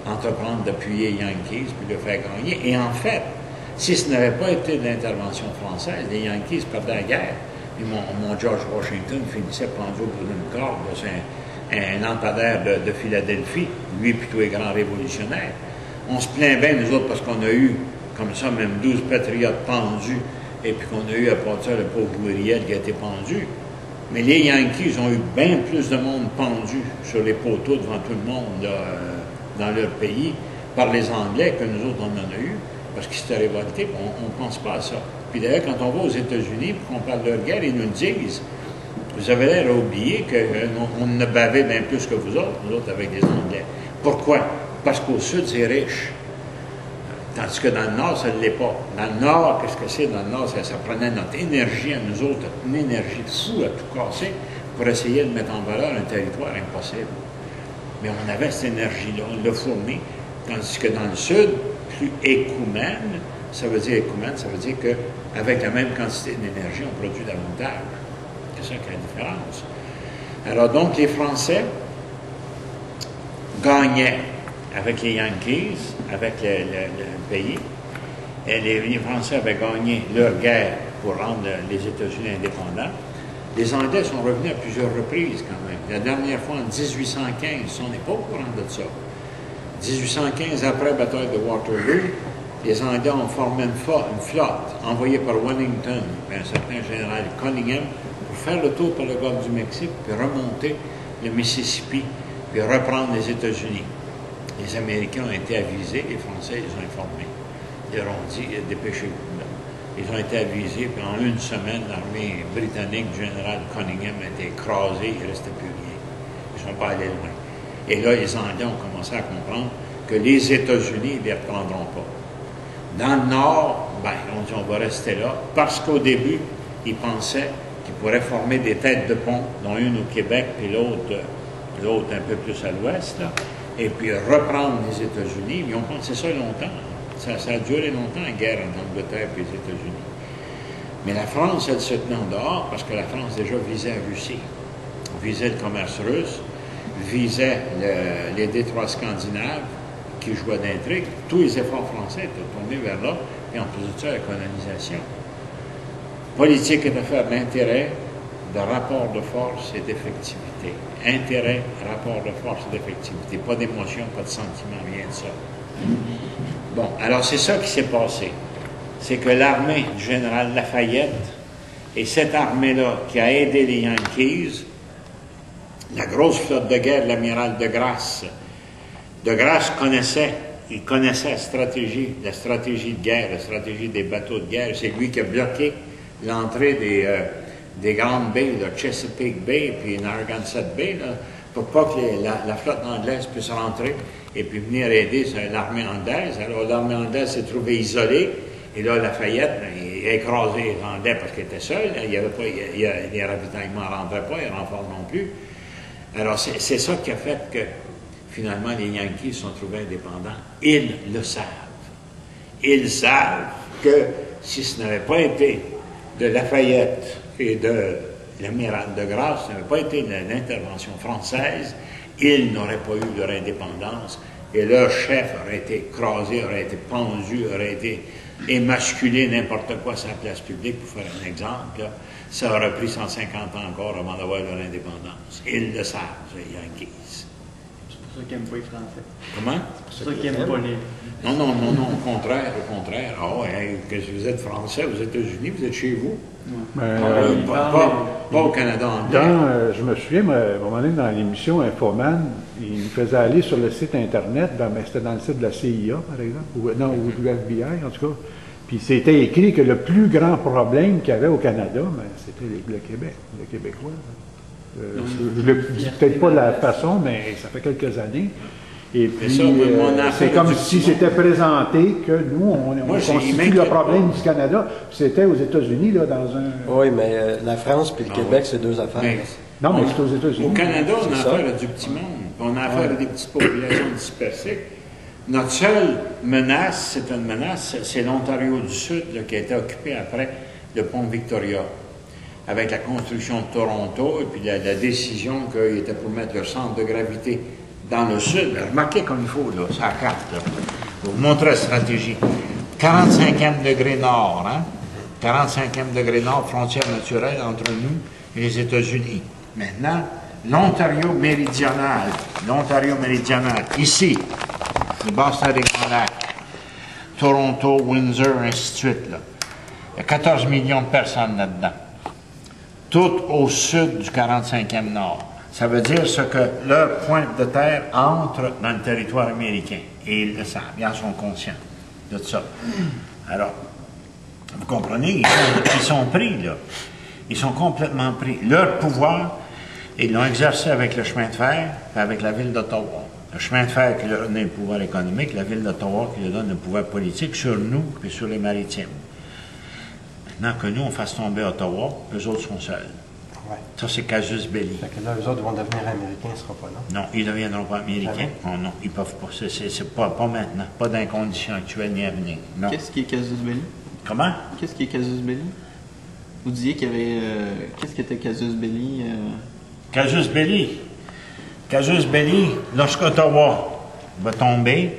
entreprendre d'appuyer les Yankees puis de le faire gagner. Et en fait, si ce n'avait pas été de l'intervention française, les Yankees perdaient la guerre. Et mon George Washington finissait pendu au bout d'une corde. C'est un lampadaire de Philadelphie, lui puis tous les grands révolutionnaires. On se plaint bien, nous autres, parce qu'on a eu, comme ça, même 12 patriotes pendus, et puis qu'on a eu à part ça le pauvre Bouriel qui a été pendu. Mais les Yankees ont eu bien plus de monde pendu sur les poteaux devant tout le monde là, dans leur pays par les Anglais que nous autres, on en a eu, parce qu'ils s'étaient révoltés, on ne pense pas à ça. Puis d'ailleurs, quand on va aux États-Unis, puis qu'on parle de leur guerre, ils nous disent, vous avez l'air à oublier qu'on en a bavé bien plus que vous autres avec les Anglais. Pourquoi? Parce qu'au sud, c'est riche. Tandis que dans le Nord, ça ne l'est pas. Dans le Nord, qu'est-ce que c'est? Dans le Nord, ça prenait notre énergie à nous autres, une énergie de fou à tout casser pour essayer de mettre en valeur un territoire impossible. Mais on avait cette énergie-là, on l'a fournie. Tandis que dans le Sud, plus écoumène, ça veut dire qu'avec la même quantité d'énergie, on produit davantage. C'est ça qui est la différence. Alors donc, les Français gagnaient avec les Yankees, avec le pays, et les Français avaient gagné leur guerre pour rendre les États-Unis indépendants. Les Anglais sont revenus à plusieurs reprises quand même. La dernière fois, en 1815, on n'est pas au courant de ça. 1815, après la bataille de Waterloo, les Anglais ont formé une flotte envoyée par Wellington et un certain général Cunningham pour faire le tour par le golfe du Mexique, puis remonter le Mississippi, puis reprendre les États-Unis. Les Américains ont été avisés, les Français les ont informés. Ils leur ont dit, dépêchez-vous. Ils ont été avisés, puis en une semaine, l'armée britannique du général Cunningham a été écrasée, il ne restait plus rien. Ils ne sont pas allés loin. Et là, les Anglais ont commencé à comprendre que les États-Unis ne les reprendront pas. Dans le Nord, ben, on dit on va rester là, parce qu'au début, ils pensaient qu'ils pourraient former des têtes de pont, dont une au Québec, puis l'autre un peu plus à l'ouest, là, et puis reprendre les États-Unis. Ils ont pensé ça longtemps. Ça a duré longtemps, la guerre entre l'Angleterre et les États-Unis. Mais la France, elle se tenait en dehors, parce que la France déjà visait la Russie, visait le commerce russe, visait les détroits scandinaves, qui jouaient d'intrigue. Tous les efforts français étaient tournés vers là, et en plus de ça, la colonisation. Politique est affaire d'intérêt, de rapport de force et d'effectivité. Intérêt, rapport de force et d'effectivité. Pas d'émotion, pas de sentiment, rien de ça. Bon, alors c'est ça qui s'est passé. C'est que l'armée du général Lafayette et cette armée-là qui a aidé les Yankees, la grosse flotte de guerre de l'amiral de Grasse connaissait la stratégie de guerre, la stratégie des bateaux de guerre. C'est lui qui a bloqué l'entrée des grandes baies, là, Chesapeake Bay puis Narragansett Bay, là, pour pas que la flotte anglaise puisse rentrer et puis venir aider l'armée anglaise. Alors l'armée anglaise s'est trouvée isolée, et là Lafayette, il a écrasé les Anglais parce qu'il était seul, il y avait pas, les ravitaillements ne rentraient pas, les renforts non plus. Alors c'est ça qui a fait que finalement les Yankees se sont trouvés indépendants. Ils le savent. Ils savent que si ce n'avait pas été de Lafayette et de l'amiral de Grasse, ce n'avait pas été l'intervention française, ils n'auraient pas eu leur indépendance et leur chef aurait été écrasé, aurait été pendu, aurait été émasculé n'importe quoi sur la place publique, pour faire un exemple. Là, ça aurait pris 150 ans encore avant d'avoir leur indépendance. Ils le savent, les Yankees. C'est pour pour ça qu'ils n'aiment pas les Français. Comment? C'est pour ça qu'ils n'aiment pas les... Non, au contraire. Ah ouais, que si vous êtes français aux États-Unis, vous êtes chez vous. Pas au Canada anglais. Je me souviens, à un moment donné, dans l'émission Infoman, il me faisait aller sur le site Internet, c'était dans le site de la CIA, par exemple, ou du FBI, en tout cas. Puis c'était écrit que le plus grand problème qu'il y avait au Canada, c'était le Québec, les Québécois. Je ne le dis peut-être pas de la façon, mais ça fait quelques années. Et puis, c'est comme si c'était présenté que nous, on constitue le problème du Canada. C'était aux États-Unis, là, dans un... Oui, mais la France puis le Québec, c'est deux affaires. Non, mais c'est aux États-Unis. Au Canada, on a affaire à du petit monde. On a affaire à des petites populations dispersées. Notre seule menace, c'est l'Ontario du Sud là, qui a été occupé après le pont Victoria, avec la construction de Toronto et puis la décision qu'ils étaient pour mettre leur centre de gravité dans le sud. Remarquez comme il faut, là, sa carte, là. Je vais vous montrer la stratégie. 45e degré nord, hein? 45e degré nord, frontière naturelle entre nous et les États-Unis. Maintenant, l'Ontario méridional, ici, le Boston des Grands Lacs, Toronto, Windsor, ainsi de suite, là. Il y a 14 millions de personnes là-dedans. Tout au sud du 45e nord. Ça veut dire ce que leur pointe de terre entre dans le territoire américain. Et ils le savent, ils en sont conscients de ça. Alors, vous comprenez, ils sont pris, là. Ils sont complètement pris. Leur pouvoir, ils l'ont exercé avec le chemin de fer et avec la ville d'Ottawa. Le chemin de fer qui leur donne le pouvoir économique, la ville d'Ottawa qui leur donne le pouvoir politique sur nous et sur les maritimes. Maintenant que nous, on fasse tomber Ottawa, eux autres sont seuls. Ouais. Ça, c'est casus belli. Fait que là, eux autres vont devenir américains, ce ne sera pas là. Non, ils ne deviendront pas américains. Oh, non, ils peuvent pas. C'est pas maintenant. Pas dans les conditions actuelles ni à venir. Non. Qu'est-ce qui est casus belli? Comment? Qu'est-ce qui est casus belli? Vous disiez qu'il y avait... qu'est-ce qui était casus belli? Casus belli. Casus belli, lorsqu'Ottawa va tomber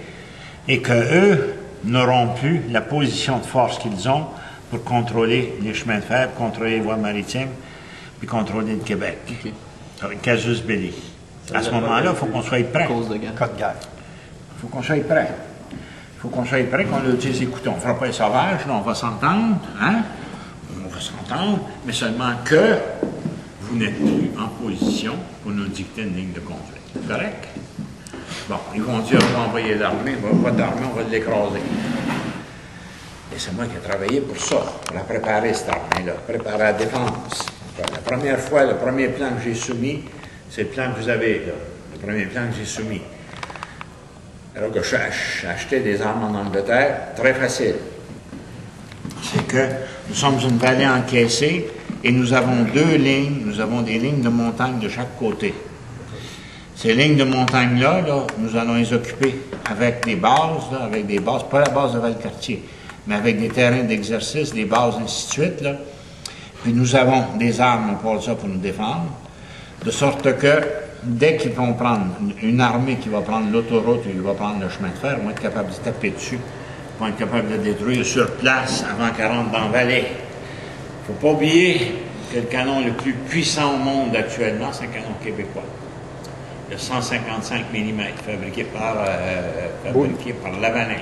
et qu'eux n'auront plus la position de force qu'ils ont pour contrôler les chemins de fer, contrôler les voies maritimes, puis contrôler le Québec. Okay. Casus belli. À ce moment-là, il faut qu'on soit prêt. Cause de guerre. Cas de guerre. Il faut qu'on soit prêt. Il faut qu'on soit prêt, qu'on leur dise, écoutez, on ne fera pas les sauvages, là, on va s'entendre, hein? On va s'entendre, mais seulement que vous n'êtes plus en position pour nous dicter une ligne de conduite. Correct? Bon, ils vont dire, on va envoyer l'armée, pas d'armée, on va l'écraser. Et c'est moi qui ai travaillé pour ça, pour la préparer, cette armée-là, préparer la défense. La première fois, le premier plan que j'ai soumis, c'est le plan que vous avez, là. Le premier plan que j'ai soumis. Alors que j'ai acheté des armes en Angleterre, très facile. C'est que nous sommes une vallée encaissée et nous avons deux lignes, nous avons des lignes de montagne de chaque côté. Ces lignes de montagne-là, là, nous allons les occuper avec des bases, là, pas la base de Valcartier, mais avec des terrains d'exercice, des bases, ainsi de suite, là. Puis nous avons des armes pour ça pour nous défendre, de sorte que dès qu'ils vont prendre une armée qui va prendre l'autoroute ou qui va prendre le chemin de fer, ils vont être capables de se taper dessus, ils vont être capables de le détruire sur place avant qu'elle rentre dans la vallée. Il ne faut pas oublier que le canon le plus puissant au monde actuellement, c'est un canon québécois. Le 155 mm, fabriqué par Lavalin.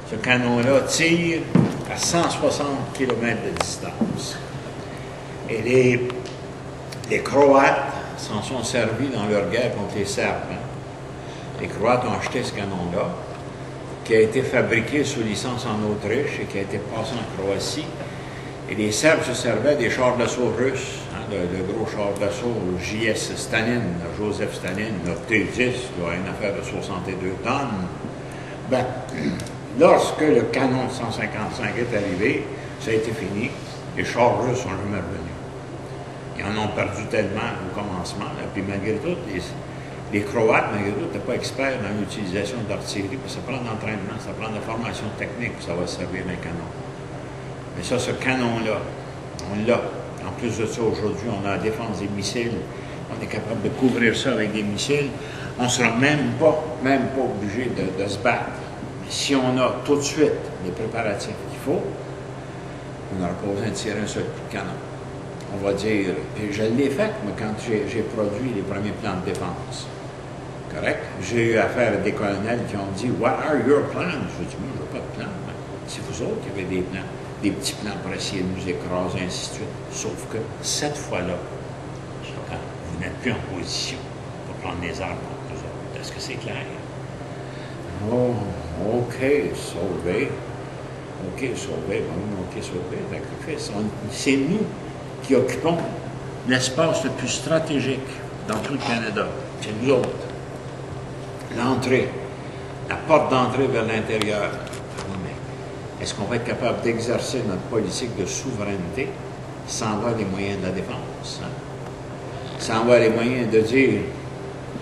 Ce canon-là tire à 160 km de distance. Et les Croates s'en sont servis dans leur guerre contre les Serbes. Hein. Les Croates ont acheté ce canon-là, qui a été fabriqué sous licence en Autriche et qui a été passé en Croatie. Et les Serbes se servaient des chars d'assaut russes, hein, le gros char d'assaut JS Staline, Joseph Staline, le T-10, une affaire de 62 tonnes. Ben, lorsque le canon 155 est arrivé, ça a été fini. Les chars russes sont jamais revenus. Ils en ont perdu tellement au commencement. Là. Puis malgré tout, les Croates, malgré tout, n'étaient pas experts dans l'utilisation d'artillerie. Ça prend de l'entraînement, ça prend de la formation technique, puis ça va servir d'un canon. Mais ça, ce canon-là, on l'a. En plus de ça, aujourd'hui, on a la défense des missiles. On est capable de couvrir ça avec des missiles. On ne sera même pas obligé de se battre. Mais si on a tout de suite les préparatifs qu'il faut, on n'aura pas besoin de tirer un seul coup de canon. On va dire, puis je l'ai fait, moi, quand j'ai produit les premiers plans de défense. Correct? J'ai eu affaire à des colonels qui ont dit What are your plans? Je dis, moi, je n'ai pas de plan. C'est vous autres qui avez des plans, des petits plans pour essayer de nous écraser, ainsi de suite. Sauf que cette fois-là, vous n'êtes plus en position pour prendre les armes contre nous autres. Est-ce que c'est clair? Oh, OK, sauvé. OK, sauvé. Bon, OK, sauvé. Sacrifice. C'est nous qui occupons l'espace le plus stratégique dans tout le Canada. C'est nous autres. L'entrée, la porte d'entrée vers l'intérieur. Est-ce qu'on va être capable d'exercer notre politique de souveraineté sans avoir les moyens de la défense? Hein? Sans avoir les moyens de dire,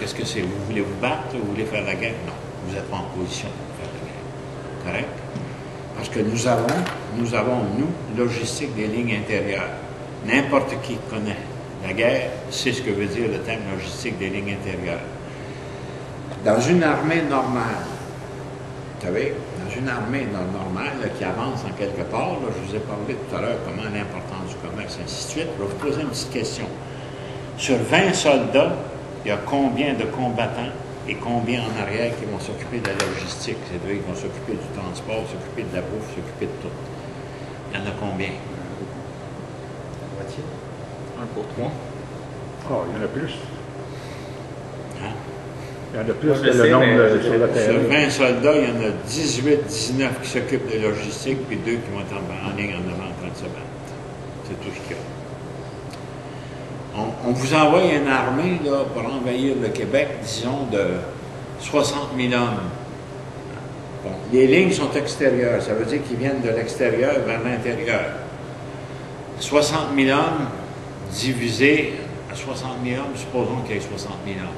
qu'est-ce que c'est? Vous voulez vous battre ou vous voulez faire la guerre? Non, vous n'êtes pas en position de faire la guerre. Correct? Parce que nous avons, logistique des lignes intérieures. N'importe qui connaît la guerre sait ce que veut dire le terme logistique des lignes intérieures. Dans une armée normale, vous savez, dans une armée normale là, qui avance en quelque part, là, je vous ai parlé tout à l'heure comment l'importance du commerce, ainsi de suite. Je vais vous poser une petite question. Sur 20 soldats, il y a combien de combattants et combien en arrière qui vont s'occuper de la logistique? C'est-à-dire qu'ils vont s'occuper du transport, s'occuper de la bouffe, s'occuper de tout. Il y en a combien? La moitié. 1 pour 3. Oh, il y en a plus. Hein? Il y en a plus Moi, je que le le sais, nombre mais sur le Sur terrain. 20 soldats, il y en a 18, 19 qui s'occupent de logistique, puis 2 qui vont être en ligne en avant en train de se battre. C'est tout ce qu'il y a. On vous envoie une armée là, pour envahir le Québec, disons, de 60 000 hommes. Bon, les lignes sont extérieures, ça veut dire qu'ils viennent de l'extérieur vers l'intérieur. 60 000 hommes divisés à 60 000 hommes, supposons qu'il y ait 60 000 hommes.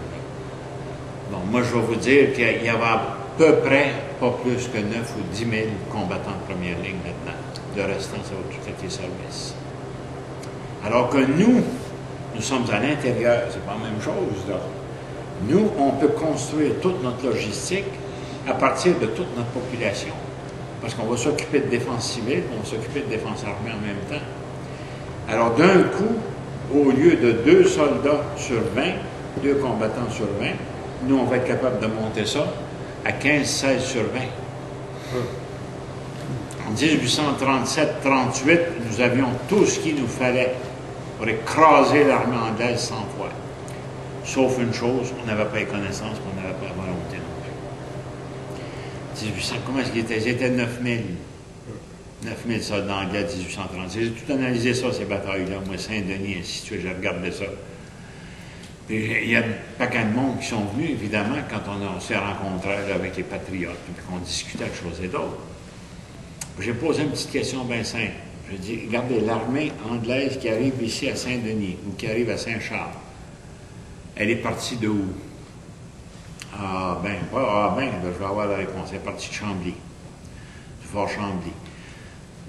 Bon, moi, je vais vous dire qu'il y avait à peu près pas plus que 9 ou 10 000 combattants de première ligne maintenant. Le restant, ça va tout être les services. Alors que nous sommes à l'intérieur, c'est pas la même chose, là. Nous, on peut construire toute notre logistique à partir de toute notre population. Parce qu'on va s'occuper de défense civile, on va s'occuper de défense armée en même temps. Alors, d'un coup, au lieu de 2 soldats sur 20, 2 combattants sur 20, nous, on va être capable de monter ça à 15-16 sur 20. En 1837-38, nous avions tout ce qu'il nous fallait pour écraser l'armée anglaise 100 fois. Sauf une chose, on n'avait pas les connaissances, on n'avait pas la volonté non plus. 1800, comment est-ce qu'ils étaient? Ils étaient 9 000 soldats anglais en 1830. J'ai tout analysé ça, ces batailles-là. Moi, Saint-Denis, ainsi de suite, j'ai regardé ça. Puis il y a un paquet de monde qui sont venus, évidemment, quand on s'est rencontrés là, avec les patriotes, puis qu'on discutait de choses et d'autres. J'ai posé une petite question bien simple. Je dis, regardez, l'armée anglaise qui arrive ici à Saint-Denis ou qui arrive à Saint-Charles, elle est partie de où? Là, je vais avoir la réponse. Elle est partie de Chambly, du Fort Chambly.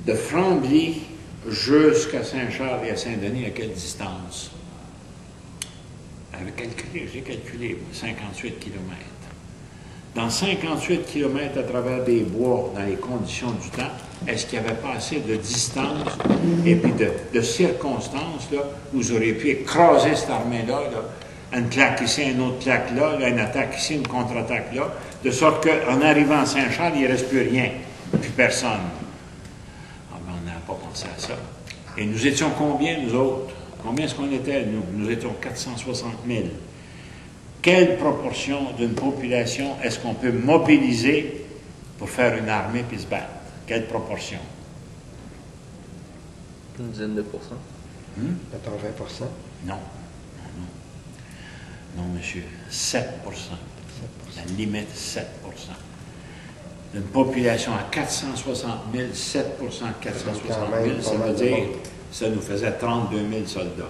De Chambly jusqu'à Saint-Charles et à Saint-Denis, à quelle distance? J'ai calculé 58 km. Dans 58 km à travers des bois, dans les conditions du temps, est-ce qu'il n'y avait pas assez de distance et puis de circonstances là, où vous auriez pu écraser cette armée-là, là, une claque ici, une autre claque là, une attaque ici, une contre-attaque là, de sorte qu'en arrivant à Saint-Charles, il ne reste plus rien, plus personne. Ah ben, on n'a pas pensé à ça. Et nous étions combien, nous autres? Combien est-ce qu'on était, nous? Nous étions 460 000. Quelle proportion d'une population est-ce qu'on peut mobiliser pour faire une armée puis se battre? Quelle proportion? Une dizaine de pourcents. Mettons 20 Non. Non, monsieur. 7 La limite, 7 D'une population à 460 000, 7 460 000, ça veut dire ça nous faisait 32 000 soldats.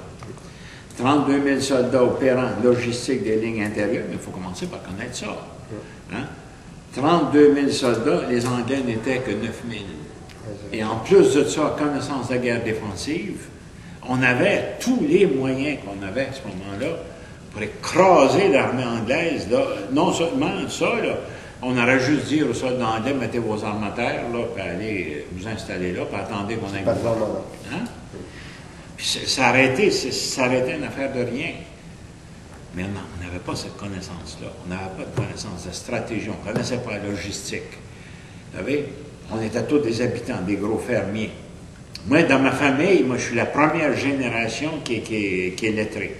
32 000 soldats opérant logistique des lignes intérieures, mais il faut commencer par connaître ça. Hein? 32 000 soldats, les Anglais n'étaient que 9 000. Et en plus de ça, connaissance de la guerre défensive, on avait tous les moyens qu'on avait à ce moment-là pour écraser l'armée anglaise. Là. Non seulement ça, là, on aurait juste dit aux soldats anglais, mettez vos armes à terre, là, puis allez vous installer là, puis attendez qu'on ait hein? Puis ça aurait été une affaire de rien. Mais non, on n'avait pas cette connaissance-là. On n'avait pas de connaissance de stratégie. On ne connaissait pas la logistique. Vous savez, on était tous des habitants, des gros fermiers. Moi, dans ma famille, moi, je suis la première génération qui est lettrée.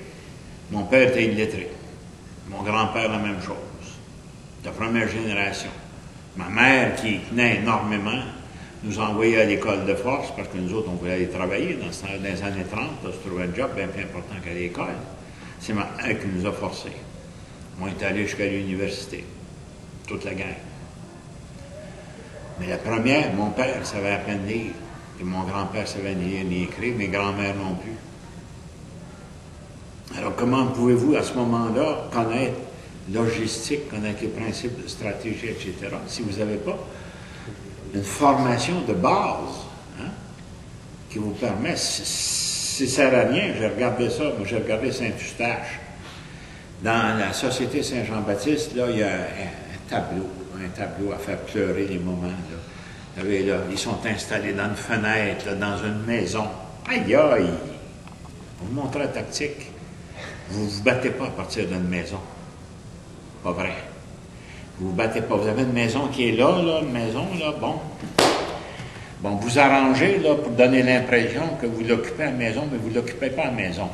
Mon père était illettré. Mon grand-père, la même chose. La première génération. Ma mère, qui tenait énormément, nous envoyait à l'école de force parce que nous autres, on voulait aller travailler dans les années 30, là, se trouver un job bien plus important qu'à l'école. C'est ma mère qui nous a forcés. On est allés jusqu'à l'université. Toute la gang. Mais la première, mon père savait à peine lire. Et mon grand-père savait ni lire ni écrire, mes grands-mères non plus. Alors, comment pouvez-vous, à ce moment-là, connaître logistique, connaître les principes de stratégie, etc., si vous n'avez pas une formation de base hein, qui vous permet, ça ne sert à rien, j'ai regardé ça, moi j'ai regardé Saint-Eustache. Dans la Société Saint-Jean-Baptiste, là, il y a un tableau à faire pleurer les moments. Là. Vous savez, là, ils sont installés dans une fenêtre, là, dans une maison. Aïe, aïe! On vous montre la tactique. Vous ne vous battez pas à partir d'une maison. Pas vrai. Vous ne vous battez pas. Vous avez une maison qui est là, une maison, là, bon. Bon, vous arrangez, là, pour donner l'impression que vous l'occupez à la maison, mais vous ne l'occupez pas à la maison.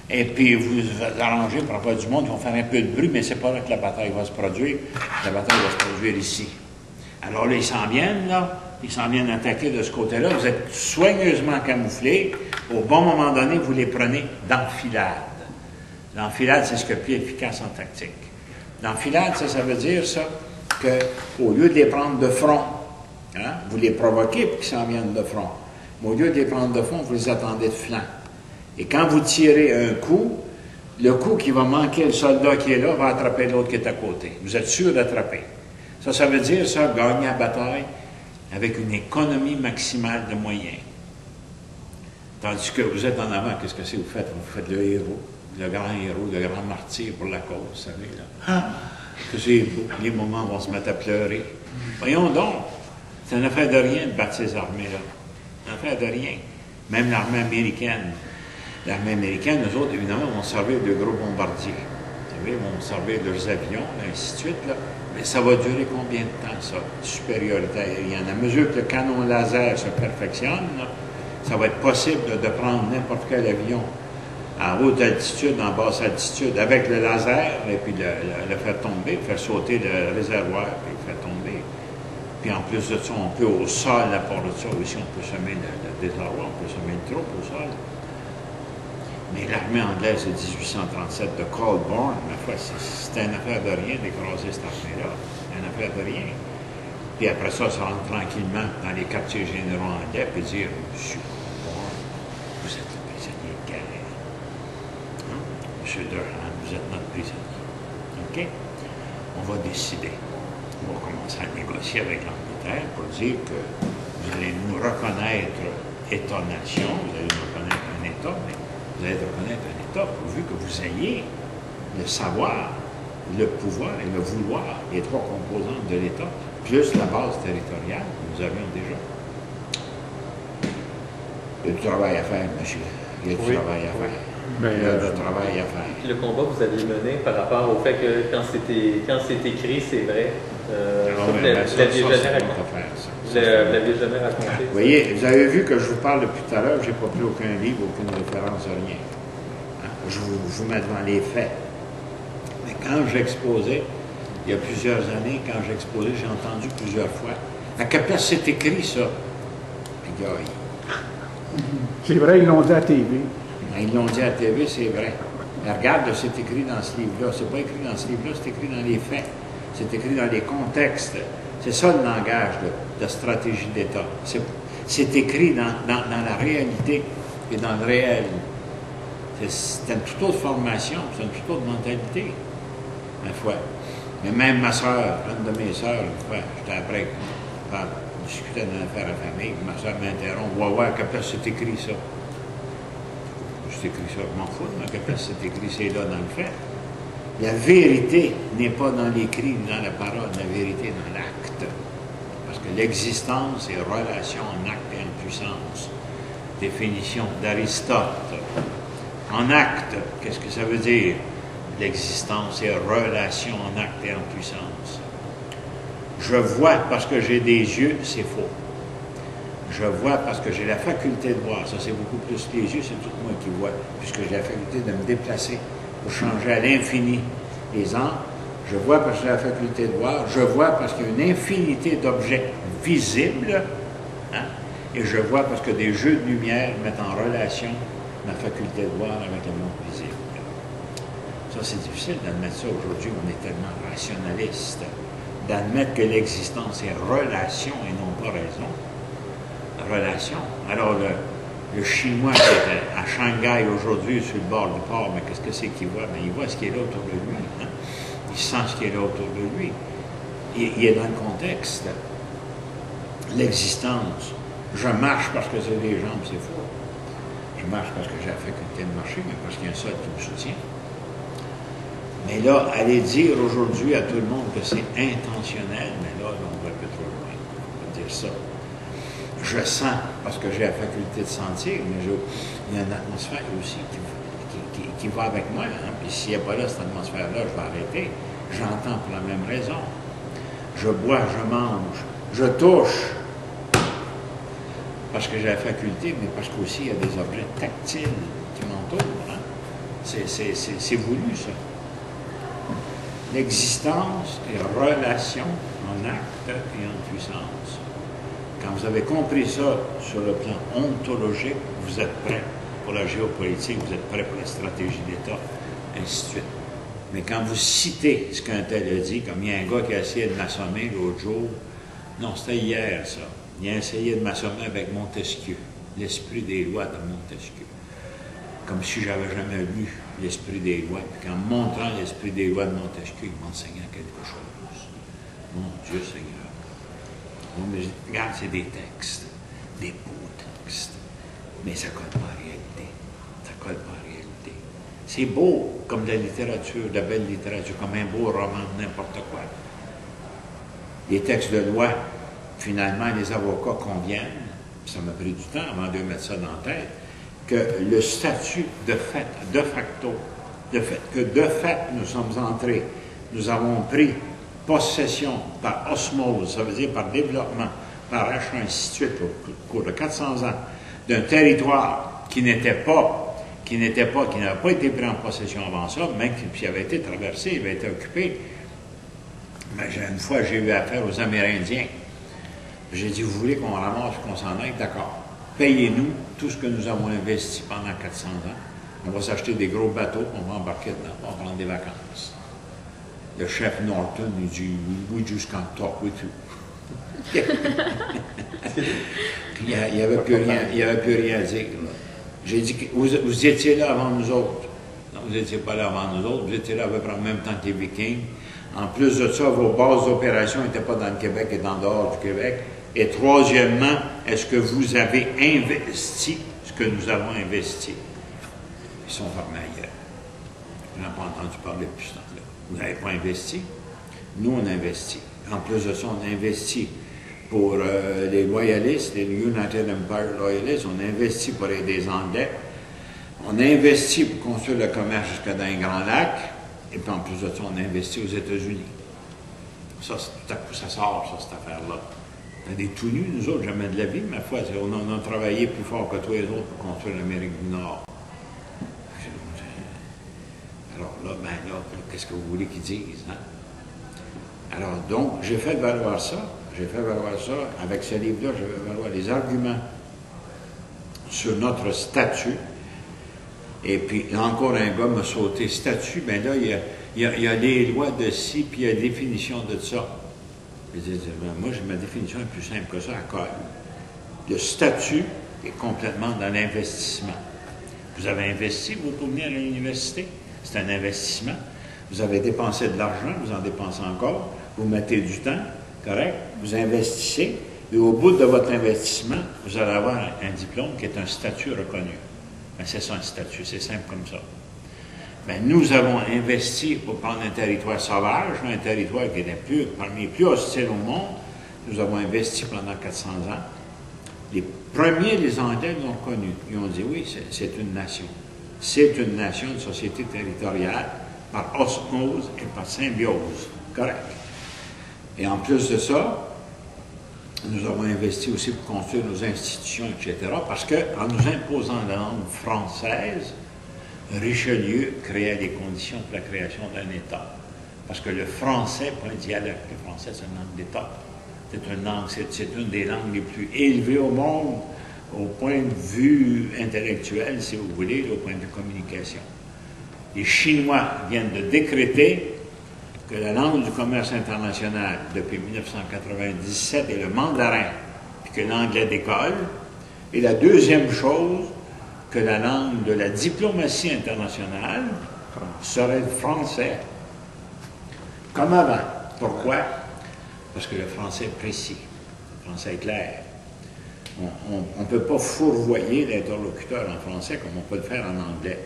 Et puis, vous arrangez pour avoir du monde, ils vont faire un peu de bruit, mais c'est pas là que la bataille va se produire. La bataille va se produire ici. Alors là, ils s'en viennent, là. Ils s'en viennent attaquer de ce côté-là. Vous êtes soigneusement camouflés. Au bon moment donné, vous les prenez d'enfilade. L'enfilade, c'est ce qui est plus efficace en tactique. L'enfilade, ça veut dire ça, qu'au lieu de les prendre de front, hein, vous les provoquez pour qu'ils s'en viennent de front. Mais au lieu de les prendre de front, vous les attendez de flanc. Et quand vous tirez un coup, le coup qui va manquer le soldat qui est là va attraper l'autre qui est à côté. Vous êtes sûr d'attraper. Ça veut dire ça, gagner la bataille avec une économie maximale de moyens. Tandis que vous êtes en avant, qu'est-ce que c'est que vous faites? Vous faites le héros. Le grand héros, le grand martyr pour la cause, vous savez, là. Ah, que c'est beau, les moments vont se mettre à pleurer. Voyons donc, c'est une affaire de rien de battre ces armées-là. Une affaire de rien. Même l'armée américaine. L'armée américaine, nous autres, évidemment, vont servir de gros bombardiers. Vous savez, vont servir de leurs avions, ainsi de suite, là. Mais ça va durer combien de temps, ça, supériorité aérienne? À mesure que le canon laser se perfectionne, là, ça va être possible de prendre n'importe quel avion à haute altitude, en basse altitude, avec le laser, et puis le faire tomber, faire sauter le réservoir, puis le faire tomber. Puis en plus de ça, on peut au sol, à part de ça aussi, on peut semer le désarroi, on peut semer le troupe au sol. Mais l'armée anglaise de 1837 de Colborne, ma foi, c'était une affaire de rien d'écraser cette armée-là. Une affaire de rien. Puis après ça rentre tranquillement dans les quartiers généraux anglais, puis dire, Monsieur Colborne, vous êtes le prisonnier de guerre. Monsieur Durham, vous êtes notre prisonnier. OK? On va décider. On va commencer à négocier avec l'Angleterre pour dire que vous allez nous reconnaître État-nation, vous allez nous reconnaître un État, mais vous allez reconnaître un État pourvu que vous ayez le savoir, le pouvoir et le vouloir, les trois composantes de l'État, plus la base territoriale que nous avions déjà. Il y a du travail à faire, monsieur. Il y a du travail à faire. Il y a du travail à faire. Puis le combat que vous aviez mené par rapport au fait que quand c'est écrit, c'est vrai. Vous l'aviez jamais raconté. Vous voyez, vous avez vu que je vous parle depuis tout à l'heure, je n'ai pas pris aucun livre, aucune référence, rien. Hein? Je vous mets devant les faits. Mais quand j'exposais, il y a plusieurs années, quand j'exposais, j'ai entendu plusieurs fois. À quelle place c'est écrit, ça? Aïe, aïe. C'est vrai, ils l'ont dit à la TV. Ils l'ont dit à la TV, c'est vrai. Mais regarde, c'est écrit dans ce livre-là. C'est pas écrit dans ce livre-là, c'est écrit dans les faits. C'est écrit dans les contextes. C'est ça le langage de stratégie d'État. C'est écrit dans la réalité et dans le réel. C'est une toute autre formation, c'est une toute autre mentalité, ma foi. Mais même ma soeur, une de mes soeurs, j'étais après, on discutait d'une affaire à famille, ma soeur m'interrompt, on va voir à quelle place c'est écrit ça. C'est écrit ça, je m'en fous, mais à quelle place c'est écrit, c'est là dans le fait. La vérité n'est pas dans l'écrit ni dans la parole, la vérité est dans l'acte. Parce que l'existence est relation en acte et en puissance. Définition d'Aristote. En acte, qu'est-ce que ça veut dire? l'existence est relation en acte et en puissance. Je vois parce que j'ai des yeux, c'est faux. Je vois parce que j'ai la faculté de voir. Ça, c'est beaucoup plus les yeux, c'est tout moi qui vois, puisque j'ai la faculté de me déplacer pour changer à l'infini les angles. Je vois parce que j'ai la faculté de voir. Je vois parce qu'il y a une infinité d'objets visibles. Hein? Et je vois parce que des jeux de lumière mettent en relation ma faculté de voir avec le monde visible. Ça, c'est difficile d'admettre ça aujourd'hui. On est tellement rationaliste. D'admettre que l'existence est relation et non pas raison. Relation. Alors, le Chinois qui est à Shanghai aujourd'hui, sur le bord du port, mais qu'est-ce que c'est qu'il voit? Bien, il voit ce qui est là autour de lui. Hein? Il sent ce qui est là autour de lui. Il est dans le contexte. L'existence. Je marche parce que j'ai des jambes, c'est faux. Je marche parce que j'ai la faculté de marcher, mais parce qu'il y a un sol qui me soutient. Mais là, aller dire aujourd'hui à tout le monde que c'est intentionnel, mais là, on va un peu trop loin. On va dire ça. Je sens parce que j'ai la faculté de sentir, mais il y a une atmosphère aussi qui va avec moi. Hein? Puis s'il n'y a pas là cette atmosphère-là, je vais arrêter. J'entends pour la même raison. Je bois, je mange, je touche. Parce que j'ai la faculté, mais parce qu'aussi il y a des objets tactiles qui m'entourent. Hein? C'est voulu, ça. L'existence est relation en acte et en puissance. Quand vous avez compris ça sur le plan ontologique, vous êtes prêt pour la géopolitique, vous êtes prêt pour la stratégie d'État, ainsi de suite. Mais quand vous citez ce qu'un tel a dit, comme il y a un gars qui a essayé de m'assommer l'autre jour, non, c'était hier, ça. Il a essayé de m'assommer avec Montesquieu, l'esprit des lois de Montesquieu. Comme si j'avais jamais lu l'esprit des lois. Puis qu'en montrant l'esprit des lois de Montesquieu, il m'enseignait quelque chose. Mon Dieu Seigneur. Bon, mais regarde, c'est des textes, des beaux textes. Mais ça ne colle pas à la réalité. Ça ne colle pas à la réalité. C'est beau comme de la littérature, de la belle littérature, comme un beau roman, n'importe quoi. Les textes de loi, finalement, les avocats conviennent, ça m'a pris du temps avant de mettre ça dans la tête, que le statut de fait, de facto, que de fait nous sommes entrés, nous avons pris possession par osmose, ça veut dire par développement, par achat, ainsi de suite, au cours de 400 ans, d'un territoire qui n'avait pas été pris en possession avant ça, même qui avait été traversé, il avait été occupé. Mais une fois, j'ai eu affaire aux Amérindiens. J'ai dit, vous voulez qu'on ramasse, qu'on s'en aille? D'accord. Payez-nous tout ce que nous avons investi pendant 400 ans. On va s'acheter des gros bateaux, on va embarquer dedans, on va prendre des vacances. Le chef Norton, il dit, we just can't talk with you. Il n'y avait plus rien à dire. J'ai dit, vous étiez là avant nous autres. Non, vous n'étiez pas là avant nous autres, vous étiez là à peu près en même temps que les Vikings. En plus de ça, vos bases d'opération n'étaient pas dans le Québec et en dehors du Québec. Et troisièmement, est-ce que vous avez investi ce que nous avons investi? Ils sont fermés ailleurs. Je n'ai pas entendu parler depuis ce temps-là. Vous n'avez pas investi? Nous, on investit. En plus de ça, on investit pour les loyalistes, les United Empire Loyalists, on investit pour aider les Anglais, on investit pour construire le commerce jusqu'à dans les Grands Lacs, et puis en plus de ça, on investit aux États-Unis. Ça, tout à coup, ça sort, ça, cette affaire-là. On a des tout nus, nous autres, jamais de la vie, ma foi, on a travaillé plus fort que tous les autres pour construire l'Amérique du Nord. Alors là, qu'est-ce que vous voulez qu'ils disent, hein? Alors donc, j'ai fait valoir ça. Avec ce livre-là, je vais valoir les arguments sur notre statut. Et puis, encore un gars m'a sauté statut. Bien là, il y a des lois de ci, puis il y a la définition de ça. Je dis, moi, j'ai ma définition est plus simple que ça à colle. Le statut est complètement dans l'investissement. Vous avez investi, vous pour venir à l'université. C'est un investissement. Vous avez dépensé de l'argent, vous en dépensez encore. Vous mettez du temps, correct? Vous investissez. Et au bout de votre investissement, vous allez avoir un diplôme qui est un statut reconnu. Ben, c'est ça un statut, c'est simple comme ça. Ben, nous avons investi pour prendre un territoire sauvage, un territoire qui était parmi les plus hostiles au monde. Nous avons investi pendant 400 ans. Les premiers, les Anglais l'ont reconnu. Ils ont dit oui, c'est une nation. C'est une nation, une société territoriale par osmose et par symbiose. Correct. Et en plus de ça, nous avons investi aussi pour construire nos institutions, etc., parce qu'en nous imposant la langue française, Richelieu créait les conditions pour la création d'un État. Parce que le français, pas un dialecte, le français c'est une langue d'État. C'est une des langues les plus élevées au monde, au point de vue intellectuel, si vous voulez, au point de vue communication. Les Chinois viennent de décréter que la langue du commerce international depuis 1997 est le mandarin, puis que l'anglais décolle. Et la deuxième chose, que la langue de la diplomatie internationale serait le français, comme avant. Pourquoi? Parce que le français est précis, le français est clair. On ne peut pas fourvoyer l'interlocuteur en français comme on peut le faire en anglais.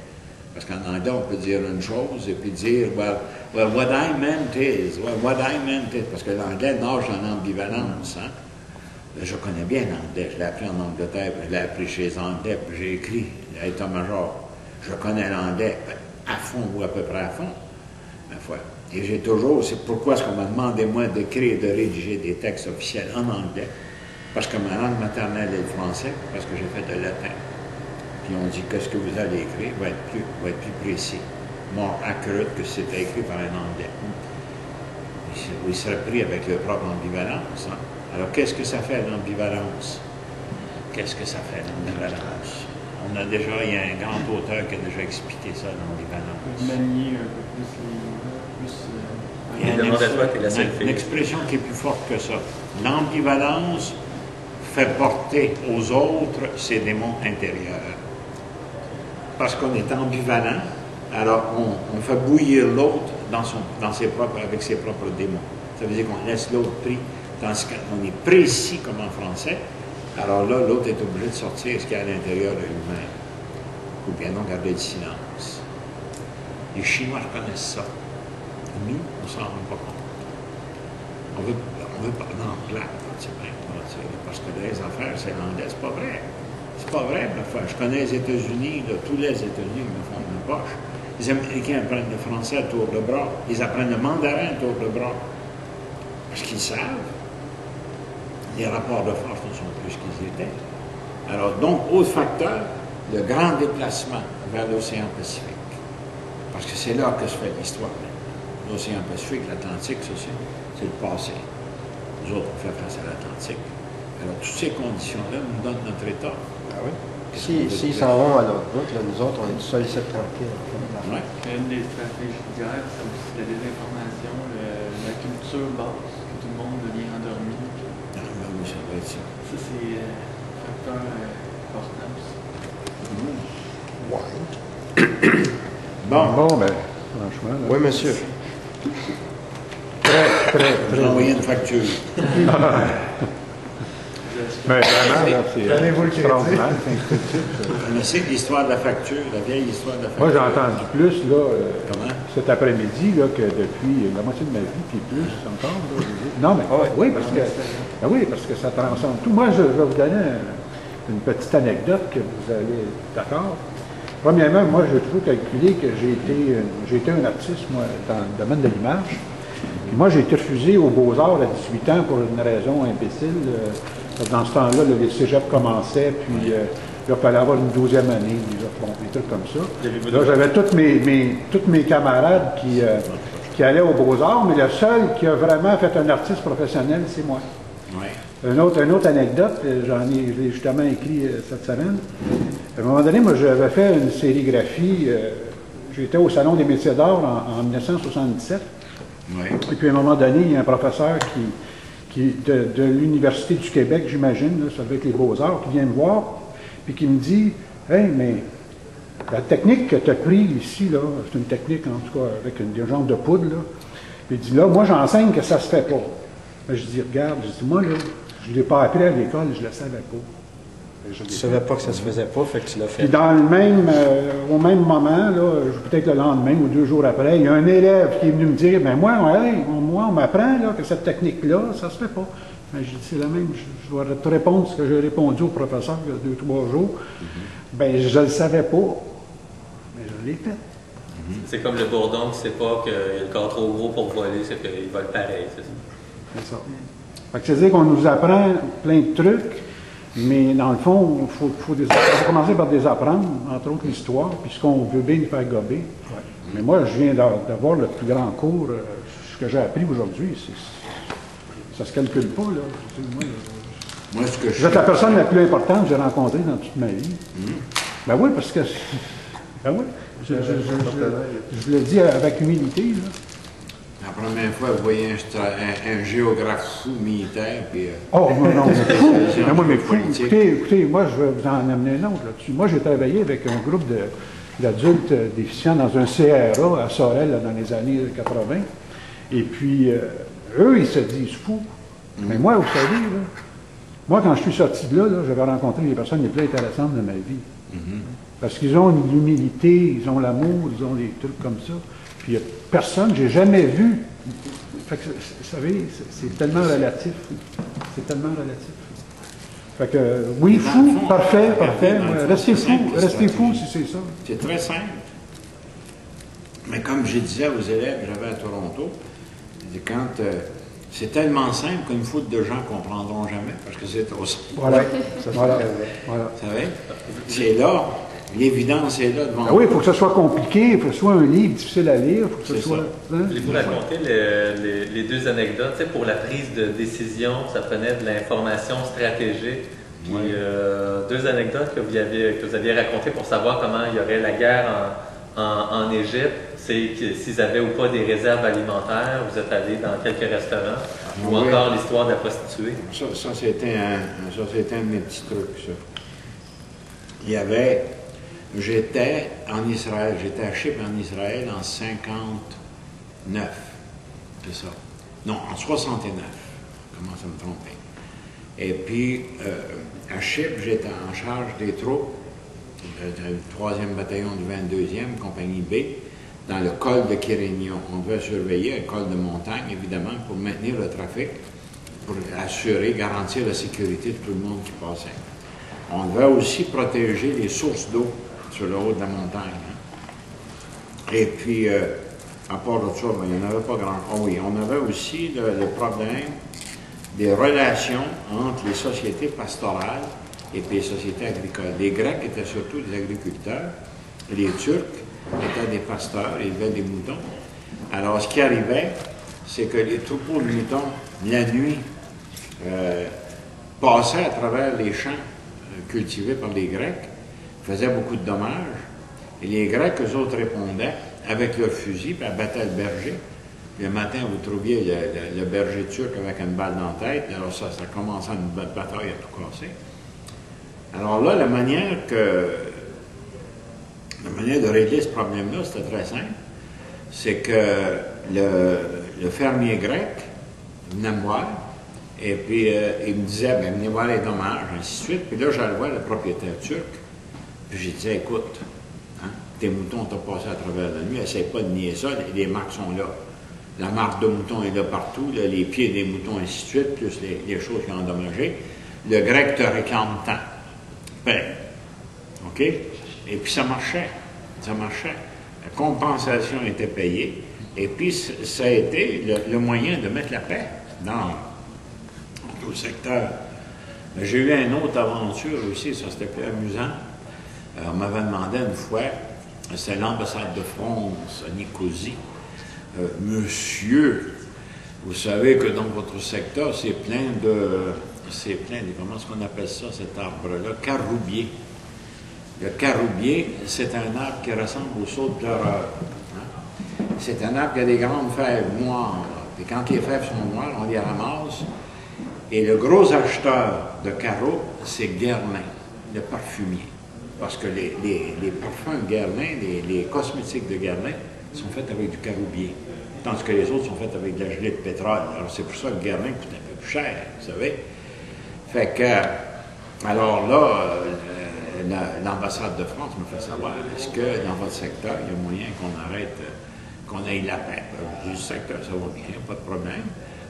Parce qu'en anglais, on peut dire une chose et puis dire, well, what I meant is, parce que l'anglais nage en ambivalence. Hein? Je connais bien l'anglais, je l'ai appris en Angleterre, je l'ai appris chez les Anglais, puis j'ai écrit l'état-major. Je connais l'anglais à fond ou à peu près à fond, ma foi. Et j'ai toujours, c'est pourquoi est-ce qu'on m'a demandé, moi, d'écrire et de rédiger des textes officiels en anglais, parce que ma langue maternelle est le français, parce que j'ai fait de latin. Puis on dit que ce que vous allez écrire va être plus précis, more accurate que si c'était écrit par un anglais. Il serait pris avec leur propre ambivalence. Hein? Alors, qu'est-ce que ça fait l'ambivalence? Qu'est-ce que ça fait l'ambivalence? Il y a un grand auteur qui a déjà expliqué ça, l'ambivalence. Manier un peu plus Il y a une expression qui est plus forte que ça. L'ambivalence fait porter aux autres ses démons intérieurs. Parce qu'on est ambivalent, alors on fait bouillir l'autre avec ses propres démons. Ça veut dire qu'on laisse l'autre pris. Tandis qu'on est précis comme en français, alors là, l'autre est obligé de sortir ce qu'il y a à l'intérieur de lui-même. Ou bien donc garder le silence. Les Chinois reconnaissent ça. Nous, on ne s'en rend pas compte. On veut parler anglais, parce que les affaires, c'est l'anglais. C'est pas vrai. C'est pas vrai, ma foi. Je connais les États-Unis, tous les États-Unis me font une poche. Les Américains apprennent le français à tour de bras. Ils apprennent le mandarin à tour de bras. Parce qu'ils savent. Les rapports de force ne sont plus ce qu'ils étaient. Alors, donc, autre facteur, le grand déplacement vers l'océan Pacifique. Parce que c'est là que se fait l'histoire. L'océan Pacifique, l'Atlantique, ça, c'est le passé. Nous autres, on fait face à l'Atlantique. Alors, toutes ces conditions-là nous donnent notre état. Ah oui? S'ils s'en vont à l'autre route, là, nous autres, on est seuls 7 tranquilles. Ouais. Une des stratégies de guerre, c'est aussi la désinformation, la culture basse, que tout le monde devient endormi. Ah, ben oui, ça va être ça. Ça, c'est un facteur important aussi. Bon, ben, franchement. Là, Oui, monsieur. Je vous ai envoyé une facture. mais vraiment, là, c'est Donnez-vous le extraordinaire. Vous connaissez l'histoire de la facture, la vieille histoire de la facture? Moi, j'ai entendu plus, là, Comment? cet après-midi, là, que depuis la moitié de ma vie, puis plus encore. Là, non, mais oui, parce que ça transcende tout. Moi, je vais vous donner une petite anecdote que vous allez... D'accord? Premièrement, moi, j'ai toujours calculé que j'ai été un artiste, moi, dans le domaine de l'image. Puis moi, j'ai été refusé aux Beaux-Arts à 18 ans pour une raison imbécile. Dans ce temps-là, le cégep commençait, puis il fallait avoir une 12e année, des trucs comme ça. Là, j'avais tous mes camarades qui allaient aux Beaux-Arts, mais le seul qui a vraiment fait un artiste professionnel, c'est moi. Oui. Une autre anecdote, je l'ai justement écrit cette semaine. À un moment donné, moi, j'avais fait une sérigraphie. J'étais au Salon des métiers d'art en 1977. Oui. Et puis, à un moment donné, il y a un professeur de l'Université du Québec, j'imagine, là, ça devait être les Beaux-Arts, qui vient me voir, puis qui me dit « Hey, mais la technique que tu as prise ici, là, c'est une technique, en tout cas, avec un genre de poudre, là. » Puis il dit « Là, moi, j'enseigne que ça se fait pas. » Je dis « Regarde, moi, là, je ne l'ai pas appris à l'école, je ne le savais pas. » Tu ne savais pas que ça se faisait pas, fait que tu l'as fait. Puis dans au même moment, là, peut-être le lendemain ou 2 jours après, il y a un élève qui est venu me dire, ben moi, on m'apprend là, que cette technique-là, ça se fait pas. Ben, je dis, c'est la même, je dois te répondre ce que j'ai répondu au professeur il y a 2-3 jours. Ben, je ne le savais pas, mais je l'ai fait. C'est comme le bourdon qui ne sait pas qu'il a le corps trop gros pour voler, c'est qu'il vole pareil, c'est ça. C'est ça. Fait que c'est-à-dire qu'on nous apprend plein de trucs, mais dans le fond, il faut commencer par désapprendre, entre autres l'histoire, puis ce qu'on veut bien nous faire gober. Mais moi, je viens d'avoir le plus grand cours. Ce que j'ai appris aujourd'hui, ça se calcule pas, là. Moi, ce que Vous êtes la personne la plus importante que j'ai rencontrée dans toute ma vie. Ben oui, parce que... Ben oui. Je le dis avec humilité, là. La première fois, vous voyez un géographe fou militaire, puis... Oh, non, mais fou! Ben moi, mais fou. politique. Écoutez, moi, je vais vous en amener un autre là-dessus. Moi, j'ai travaillé avec un groupe d'adultes déficients dans un CRA à Sorel, là, dans les années 80. Et puis, eux, ils se disent fous. Mais moi, vous savez, là, moi, quand je suis sorti de là, j'avais rencontré les personnes les plus intéressantes de ma vie. Parce qu'ils ont l'humilité, ils ont l'amour, ils ont des trucs comme ça. Puis il n'y a personne, j'ai jamais vu. Fait que, vous savez, c'est tellement relatif. C'est tellement relatif. Fait que, oui, fou, parfait. Restez fou si c'est ça. C'est très simple. Mais comme je disais aux élèves que j'avais à Toronto, c'est tellement simple qu'une foule de gens ne comprendront jamais, parce que c'est trop simple. Voilà. Voilà. Vous savez? C'est là. L'évidence est là devant Ah oui, il faut que ce soit compliqué, il faut que ce soit un livre difficile à lire, il faut que ce C'est soit... ça. Hein? Voulez-vous raconter les deux anecdotes? Tu sais, pour la prise de décision, ça prenait de l'information stratégique. Puis deux anecdotes que vous aviez racontées pour savoir comment il y aurait la guerre en Égypte. C'est s'ils avaient ou pas des réserves alimentaires, vous êtes allé dans quelques restaurants, ou Oui. encore l'histoire de la prostituée. Ça c'était un de mes petits trucs, ça. Il y avait... J'étais en Israël, j'étais à Chypre en Israël en 59. C'est ça. Non, en 69. Je commence à me tromper. Et puis, à Chypre, j'étais en charge des troupes du 3e bataillon du 22e, compagnie B, dans le col de Kyrenia. On devait surveiller un col de montagne, évidemment, pour maintenir le trafic, pour assurer, garantir la sécurité de tout le monde qui passait. On devait aussi protéger les sources d'eau sur le haut de la montagne. Hein. Et puis, à part de ça, il n'y en avait pas grand. Oh oui, on avait aussi le problème des relations entre les sociétés pastorales et puis les sociétés agricoles. Les Grecs étaient surtout des agriculteurs, et les Turcs étaient des pasteurs, ils élevaient des moutons. Alors, ce qui arrivait, c'est que les troupeaux de moutons, la nuit, passaient à travers les champs cultivés par les Grecs, faisaient beaucoup de dommages, et les Grecs, eux autres, répondaient avec leurs fusils, puis abattaient le berger. Puis le matin, vous trouviez le berger turc avec une balle dans la tête, alors ça commençait une bataille à tout casser. Alors là, la manière de régler ce problème-là, c'était très simple, c'est que le fermier grec venait me voir, et puis il me disait, ben, venez voir les dommages, ainsi de suite. Puis là, j'allais voir le propriétaire turc, puis j'ai dit, écoute, hein, tes moutons t'ont passé à travers la nuit, essaye pas de nier ça, les marques sont là. La marque de mouton est là partout, là, les pieds des moutons, ainsi de suite, plus les choses qui ont endommagé. Le grec te réclame tant. Ben, OK? Et puis ça marchait. Ça marchait. La compensation était payée. Et puis ça a été le moyen de mettre la paix dans tout le secteur. Mais j'ai eu une autre aventure aussi, ça c'était plus amusant. On m'avait demandé une fois, c'est l'ambassade de France à Nicosie. Monsieur, vous savez que dans votre secteur, c'est plein de, comment est-ce qu'on appelle ça, cet arbre-là? Caroubier. Le caroubier, c'est un arbre qui ressemble au saule pleureur. Hein? C'est un arbre qui a des grandes fèves noires. Et quand les fèves sont noires, on les ramasse. Et le gros acheteur de carreaux, c'est Guerlain, le parfumier. Parce que les parfums de Guerlain, les cosmétiques de Guerlain, sont faits avec du caroubier. Tandis que les autres sont faits avec de la gelée de pétrole. Alors c'est pour ça que Guerlain coûte un peu plus cher, vous savez. Fait que, alors là, l'ambassade de France me fait savoir, est-ce que dans votre secteur, il y a moyen qu'on arrête, qu'on ait la paix? Du secteur, ça va bien, pas de problème.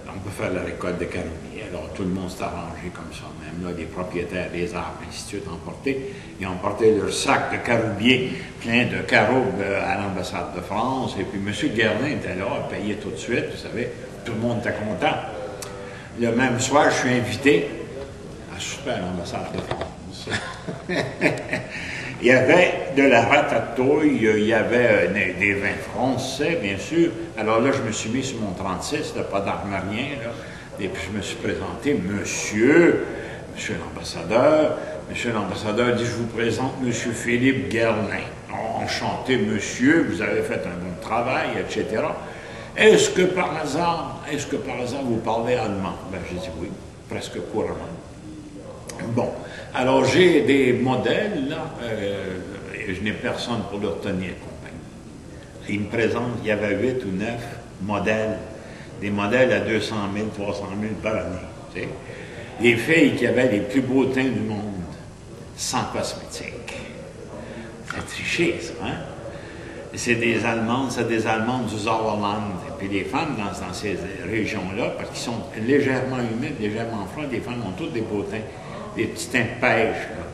on peut faire la récolte de caroubiers. Alors, tout le monde s'est arrangé comme ça. Même là, les propriétaires des arbres, ainsi de suite, ils ont porté leur sac de caroubiers plein de caroubes à l'ambassade de France. Et puis, M. Guerlain était là, a payé tout de suite, vous savez. Tout le monde était content. Le même soir, je suis invité à souper à l'ambassade de France. Il y avait de la ratatouille, il y avait des vins français, bien sûr. Alors là, je me suis mis sur mon 36, là, pas d'armarien, là. Et puis je me suis présenté, Monsieur l'ambassadeur dit, je vous présente Monsieur Philippe Guerlain. Enchanté, monsieur, vous avez fait un bon travail, etc. Est-ce que par hasard, vous parlez allemand? Ben, j'ai dit oui, presque couramment. Bon, alors j'ai des modèles, là, et je n'ai personne pour leur tenir compagnie. Ils me présentent, il y avait 8 ou 9 modèles, des modèles à 200 000, 300 000 par année. Tu sais. Des filles qui avaient les plus beaux teints du monde, sans cosmétiques. C'est triché, ça, hein? C'est des Allemandes du Sauerland. Et puis les femmes dans ces régions-là, parce qu'ils sont légèrement humides, légèrement froids, les femmes ont toutes des beaux teints, des petits teints de pêche, là.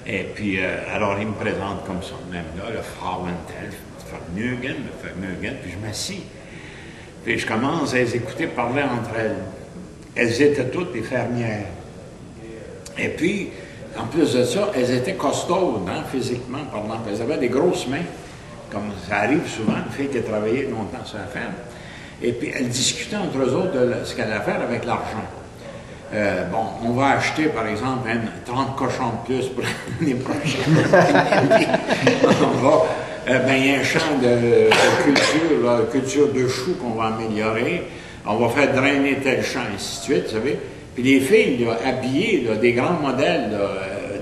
Et puis, alors ils me présentent comme ça, même là, le Frauentel, Vermögen, puis je m'assis. Puis je commence à les écouter parler entre elles. Elles étaient toutes des fermières. Et puis, en plus de ça, elles étaient costaudes, hein, physiquement parlant. Elles avaient des grosses mains, comme ça arrive souvent, une fille qui a travaillé longtemps sur la ferme. Et puis, elles discutaient entre eux autres de ce qu'elles allaient faire avec l'argent. Bon, on va acheter, par exemple, 30 cochons de plus pour l'année prochaine. On va... il y a un champ de culture de choux qu'on va améliorer. On va faire drainer tel champ, ainsi de suite, vous savez. Puis les filles, là, habillées, là, des grands modèles, là,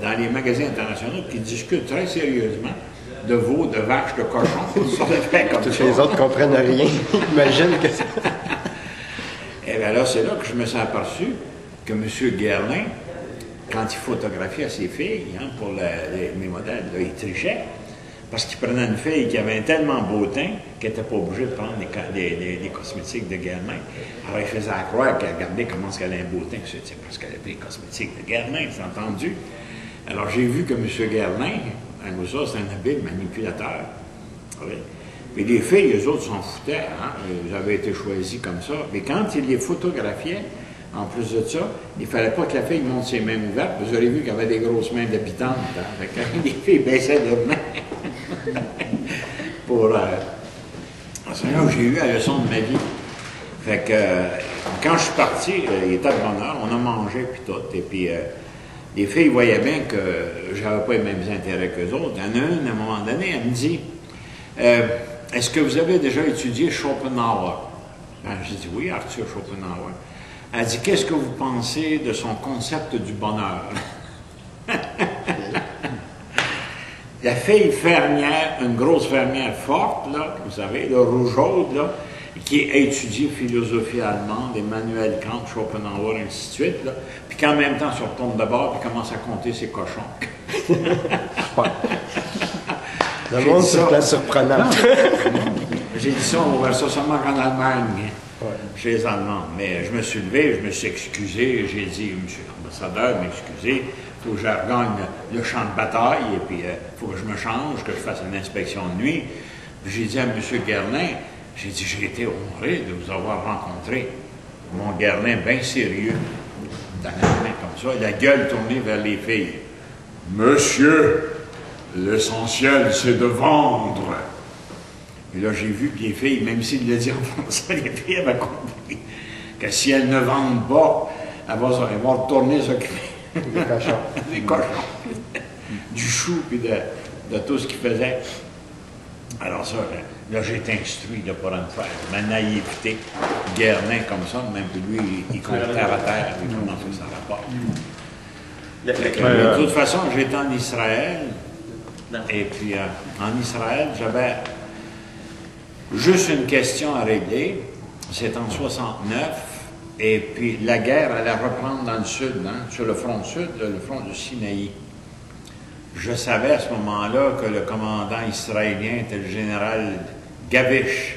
dans les magasins internationaux, qui discutent très sérieusement de veaux, de vaches, de cochons. Ça fait comme Tous les autres ne comprennent rien. Imagine que c'est... Et bien là, c'est là que je me suis aperçu que M. Guerlain, quand il photographiait ses filles, hein, pour mes modèles, là, il trichait. Parce qu'il prenait une fille qui avait un tellement beau teint qu'elle n'était pas obligée de prendre les cosmétiques de Guerlain. Alors il faisait à croire qu'elle regardait comment elle avait un beau teint. C'est parce qu'elle avait pris les cosmétiques de Guerlain, c'est entendu. Alors j'ai vu que M. Guerlain, c'est un habile manipulateur. Oui. Mais les filles, eux autres, s'en foutaient. Hein? Ils avaient été choisis comme ça. Mais quand il les photographiait, en plus de ça, il ne fallait pas que la fille monte ses mains ouvertes. Vous aurez vu qu'elle avait des grosses mains d'habitante. Hein? Les filles baissaient leurs mains. Pour c'est là où j'ai eu la leçon de ma vie. Fait que quand je suis parti, il était de bonne heure, on a mangé puis tout. Et puis les filles voyaient bien que j'avais pas les mêmes intérêts qu'eux autres. Il y en a une, à un moment donné, elle me dit est-ce que vous avez déjà étudié Schopenhauer? Ben, j'ai dit oui, Arthur Schopenhauer. Elle dit qu'est-ce que vous pensez de son concept du bonheur? La fille fermière, une grosse fermière forte, là, vous savez, le rougeaude, là, qui a étudié philosophie allemande, Emmanuel Kant, Schopenhauer, ainsi de suite, là, puis qu'en même temps se retourne de bord et commence à compter ses cochons. Le monde, c'est une place surprenante. J'ai dit ça, on va ça seulement en Allemagne, chez les Allemands. Mais je me suis levé, je me suis excusé, j'ai dit, monsieur l'ambassadeur, m'excusez, il faut que je regagne le champ de bataille, et puis il faut que je me change, que je fasse une inspection de nuit. Puis j'ai dit à M. Guerlain, j'ai dit, j'ai été honoré de vous avoir rencontré. Mon Guerlain, bien sérieux, dans la main comme ça, la gueule tournée vers les filles. Monsieur, l'essentiel, c'est de vendre. Et là, j'ai vu que les filles, même s'il le dit en français, les filles avaient compris que si elles ne vendent pas, elles vont retourner s'occuper. Les cochons. Les cochons. Du chou et de tout ce qu'ils faisaient. Alors ça, là, j'ai été instruit là, pour en faire. Ma naïveté, Guerlain comme ça, même que lui, il compte terre à terre, il commence à ça rapporte. De toute façon, j'étais en Israël, et puis en Israël, j'avais juste une question à régler. C'est en 69. Et puis, la guerre allait reprendre dans le sud, hein, sur le front sud, le front du Sinaï. Je savais à ce moment-là que le commandant israélien était le général Gavish.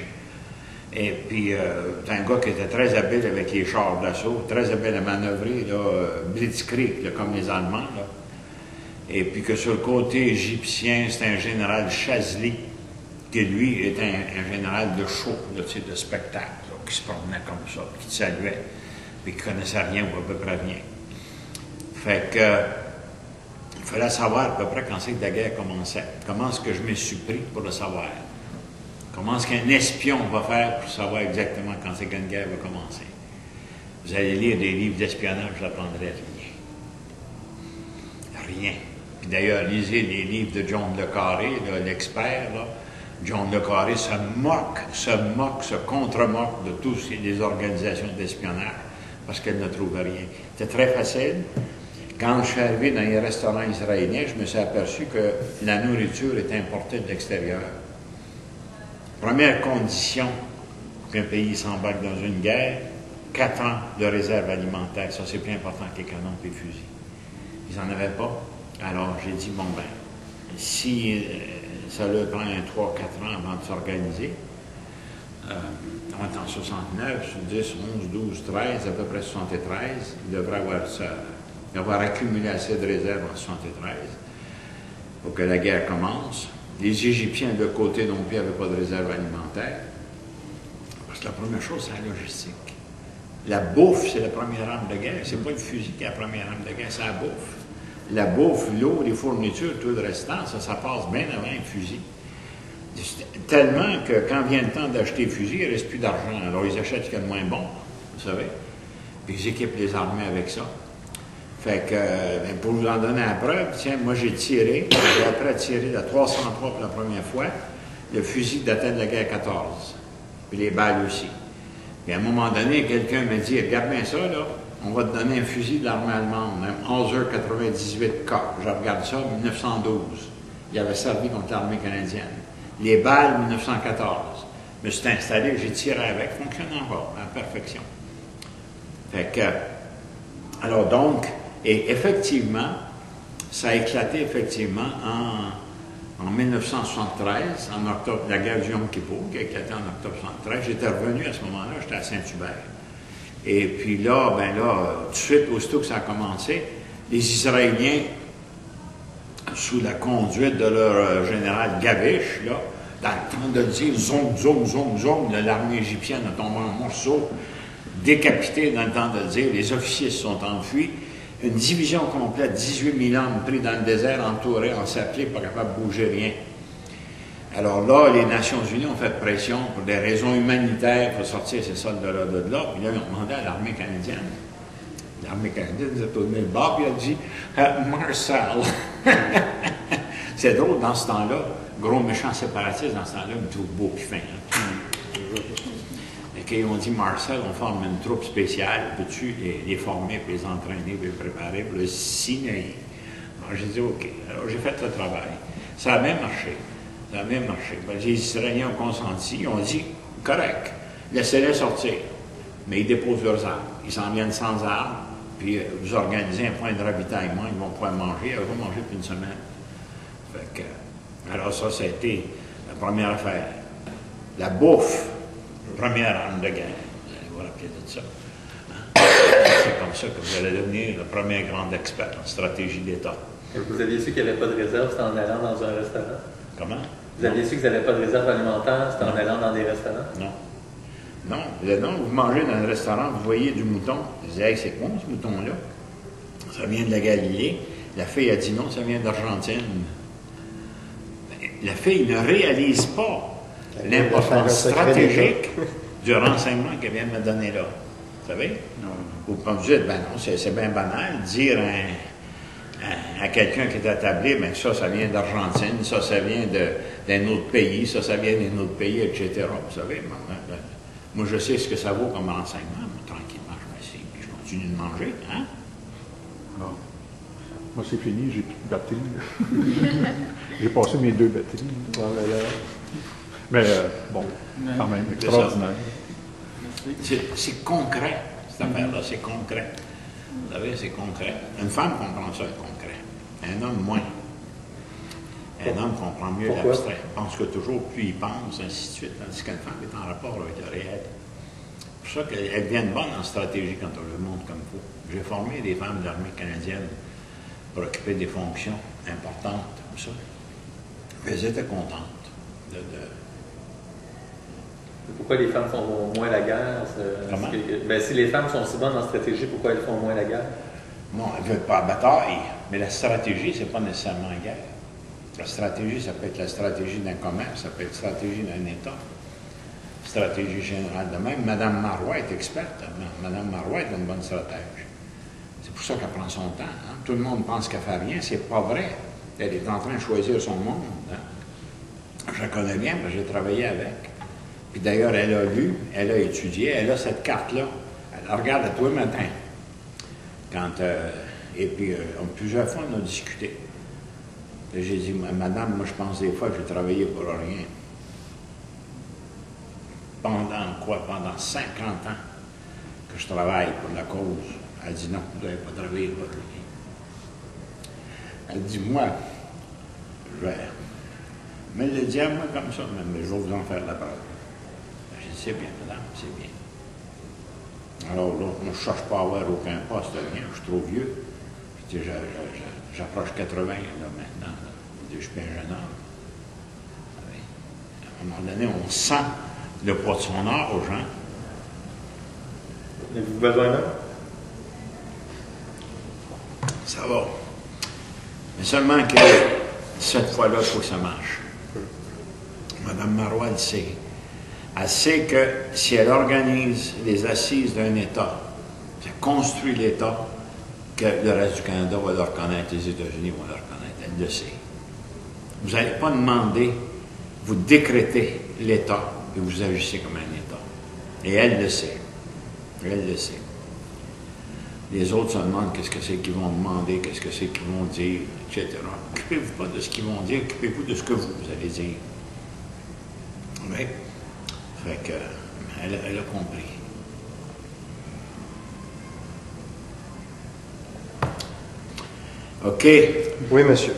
Et puis, c'est un gars qui était très habile avec les chars d'assaut, très habile à manœuvrer, là, blitzkrieg, là, comme les Allemands. Là. Et puis que sur le côté égyptien, c'est un général Chazli, qui lui est un général de show, là, de spectacle, là, qui se promenait comme ça, qui te saluait, puis qui ne connaissait rien ou à peu près rien. Fait que, il fallait savoir à peu près quand c'est que la guerre commençait. Comment est-ce que je me suis pris pour le savoir? Comment est-ce qu'un espion va faire pour savoir exactement quand c'est qu'une guerre va commencer? Vous allez lire des livres d'espionnage, vous n'apprendrez rien. Rien. Puis d'ailleurs, lisez les livres de John Le Carré, l'expert, là. John Le Carré se contre-moque de toutes les organisations d'espionnage parce qu'elle ne trouve rien. C'était très facile. Quand je suis arrivé dans les restaurants israéliens, je me suis aperçu que la nourriture est importée de l'extérieur. Première condition qu'un pays s'embarque dans une guerre, 4 ans de réserve alimentaire. Ça, c'est plus important que les canons et les fusils. Ils n'en avaient pas. Alors, j'ai dit, bon ben, si ça leur prend 3-4 ans avant de s'organiser, on est en 69, 10, 11, 12, 13, à peu près 73, ils devraient avoir accumulé assez de réserves en 73 pour que la guerre commence. Les Égyptiens, de leur côté non plus, n'avaient pas de réserve alimentaire. Parce que la première chose, c'est la logistique. La bouffe, c'est la première arme de guerre. C'est pas le fusil qui est la première arme de guerre, c'est la bouffe. La bouffe, l'eau, les fournitures, tout le restant, ça passe bien avant un fusil. Tellement que quand vient le temps d'acheter le fusil, il ne reste plus d'argent. Alors ils achètent ce qu'il y a de moins bon, vous savez. Puis ils équipent les armées avec ça. Fait que, ben, pour vous en donner la preuve, tiens, moi j'ai après tiré la 303 pour la première fois, le fusil datait de la guerre 14, puis les balles aussi. Puis à un moment donné, quelqu'un m'a dit, regarde bien ça, là, on va te donner un fusil de l'armée allemande, un 11h98K. Je regarde ça, 1912. Il avait servi contre l'armée canadienne. Les balles, 1914. Je me suis installé, j'ai tiré avec, fonctionne encore, à la perfection. Fait que, alors donc, et effectivement, ça a éclaté effectivement en 1973, en octobre, la guerre du Yom Kippour, qui a éclaté en octobre 1973. J'étais revenu à ce moment-là, j'étais à Saint-Hubert. Et puis là, tout de suite, aussitôt que ça a commencé, les Israéliens, sous la conduite de leur général Gavish, là, dans le temps de dire zoom, zoom, zoom, zoom, l'armée égyptienne a tombé en morceaux, décapité dans le temps de le dire, les officiers se sont enfuis. Une division complète, 18 000 hommes pris dans le désert, entourés, encerclés, pas capables de bouger rien. Alors là, les Nations Unies ont fait pression pour des raisons humanitaires pour sortir ces soldats-là de là. Puis là, ils ont demandé à l'armée canadienne. L'armée canadienne nous a tourné le bas, puis elle a dit Marcel. C'est drôle, dans ce temps-là, gros méchant séparatiste, dans ce temps-là, ils me trouvent beau puis fin. Et qu'ils ont dit Marcel, on forme une troupe spéciale, peux-tu les former, puis les entraîner, puis les préparer pour le Sinaï? Alors j'ai dit OK. Alors j'ai fait le travail. Ça a bien marché. Ça a bien marché. Les Israéliens ont consenti, ils ont dit correct, laissez-les sortir. Mais ils déposent leurs armes. Ils s'en viennent sans armes, puis vous organisez un point de ravitaillement, ils vont pouvoir manger, ils vont manger depuis une semaine. Fait que, alors ça a été la première affaire. La bouffe, première arme de guerre. Vous allez vous rappeler de ça. Hein? C'est comme ça que vous allez devenir le premier grand expert en stratégie d'État. Vous aviez su qu'il n'y avait pas de réserve, c'était en allant dans un restaurant? Comment? Vous aviez su qu'ils n'avaient pas de réserve alimentaire, c'était en allant dans des restaurants? Non. Non, vous mangez dans un restaurant, vous voyez du mouton. Vous dites, hey, c'est quoi ce mouton-là? Ça vient de la Galilée. La fille a dit non, ça vient d'Argentine. La fille ne réalise pas l'importance stratégique du renseignement qu'elle vient de me donner là. Vous savez? Vous me dites, ben non, c'est bien banal. Dire à quelqu'un qui est attablé, bien ça vient d'Argentine, ça vient d'un autre pays, ça vient d'un autre pays, etc. Vous savez, moi je sais ce que ça vaut comme renseignement. Moi, tranquillement, je m'assieds, puis je continue de manger. Hein? Bon. Moi, c'est fini, j'ai plus de batterie. J'ai passé mes 2 batteries. Mais bon, quand même, extraordinaire. C'est concret, cette affaire-là, c'est concret. Vous savez, c'est concret. Une femme comprend ça, c'est concret. Un homme, moins. Un homme comprend mieux Pourquoi? l'abstrait. Il pense que toujours plus il pense, ainsi de suite, tandis qu'une femme est en rapport avec le réel. C'est pour ça qu'elles deviennent bonnes en stratégie quand on le montre comme il faut. J'ai formé des femmes de l'armée canadienne pour occuper des fonctions importantes comme ça. Elles étaient contentes de Pourquoi les femmes font moins la guerre? Comment? Ben, si les femmes sont si bonnes en stratégie, pourquoi elles font moins la guerre? Non, elles ne veulent pas la bataille, mais la stratégie, c'est pas nécessairement la guerre. La stratégie, ça peut être la stratégie d'un commerce, ça peut être la stratégie d'un État, stratégie générale de même. Mme Marois est experte. Mme Marois est une bonne stratège. C'est pour ça qu'elle prend son temps. Hein. Tout le monde pense qu'elle fait rien. C'est pas vrai. Elle est en train de choisir son monde. Hein. Je la connais bien, mais j'ai travaillé avec. Puis d'ailleurs, elle a lu, elle a étudié, elle a cette carte-là. Elle la regarde à tous les matins. Et puis, plusieurs fois, on a discuté. J'ai dit, madame, moi, je pense des fois que j'ai travaillé pour rien. Pendant 50 ans que je travaille pour la cause. Elle dit, non, vous n'avez pas travaillé pour rien. Elle dit, moi, je vais me le dire, moi, comme ça, mais je vais vous en faire la preuve. J'ai dit, c'est bien, madame, c'est bien. Alors là, je ne cherche pas à avoir aucun poste, rien, je suis trop vieux. J'approche 80 là, maintenant. Là. Je suis un jeune homme. Oui. À un moment donné, on sent le poids de son âge aux gens. Avez-vous besoin d'un? Ça va. Mais seulement que cette fois-là, il faut que ça marche. Mme Marois, elle sait. Elle sait que si elle organise les assises d'un État, si elle construit l'État, que le reste du Canada va le reconnaître, les États-Unis vont le reconnaître. Elle le sait. Vous n'allez pas demander, vous décrétez l'État et vous agissez comme un État. Et elle le sait. Elle le sait. Les autres se demandent qu'est-ce que c'est qu'ils vont demander, qu'est-ce que c'est qu'ils vont dire, etc. Occupez-vous pas de ce qu'ils vont dire, occupez-vous de ce que vous allez dire. Oui. Fait que, elle a compris. OK. Oui, monsieur.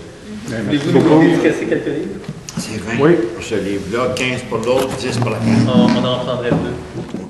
Voulez-vous nous dédicacer quelques livres? C'est 20 Oui. pour ce livre-là, 15 pour l'autre, 10 pour la carte. On en prendrait deux.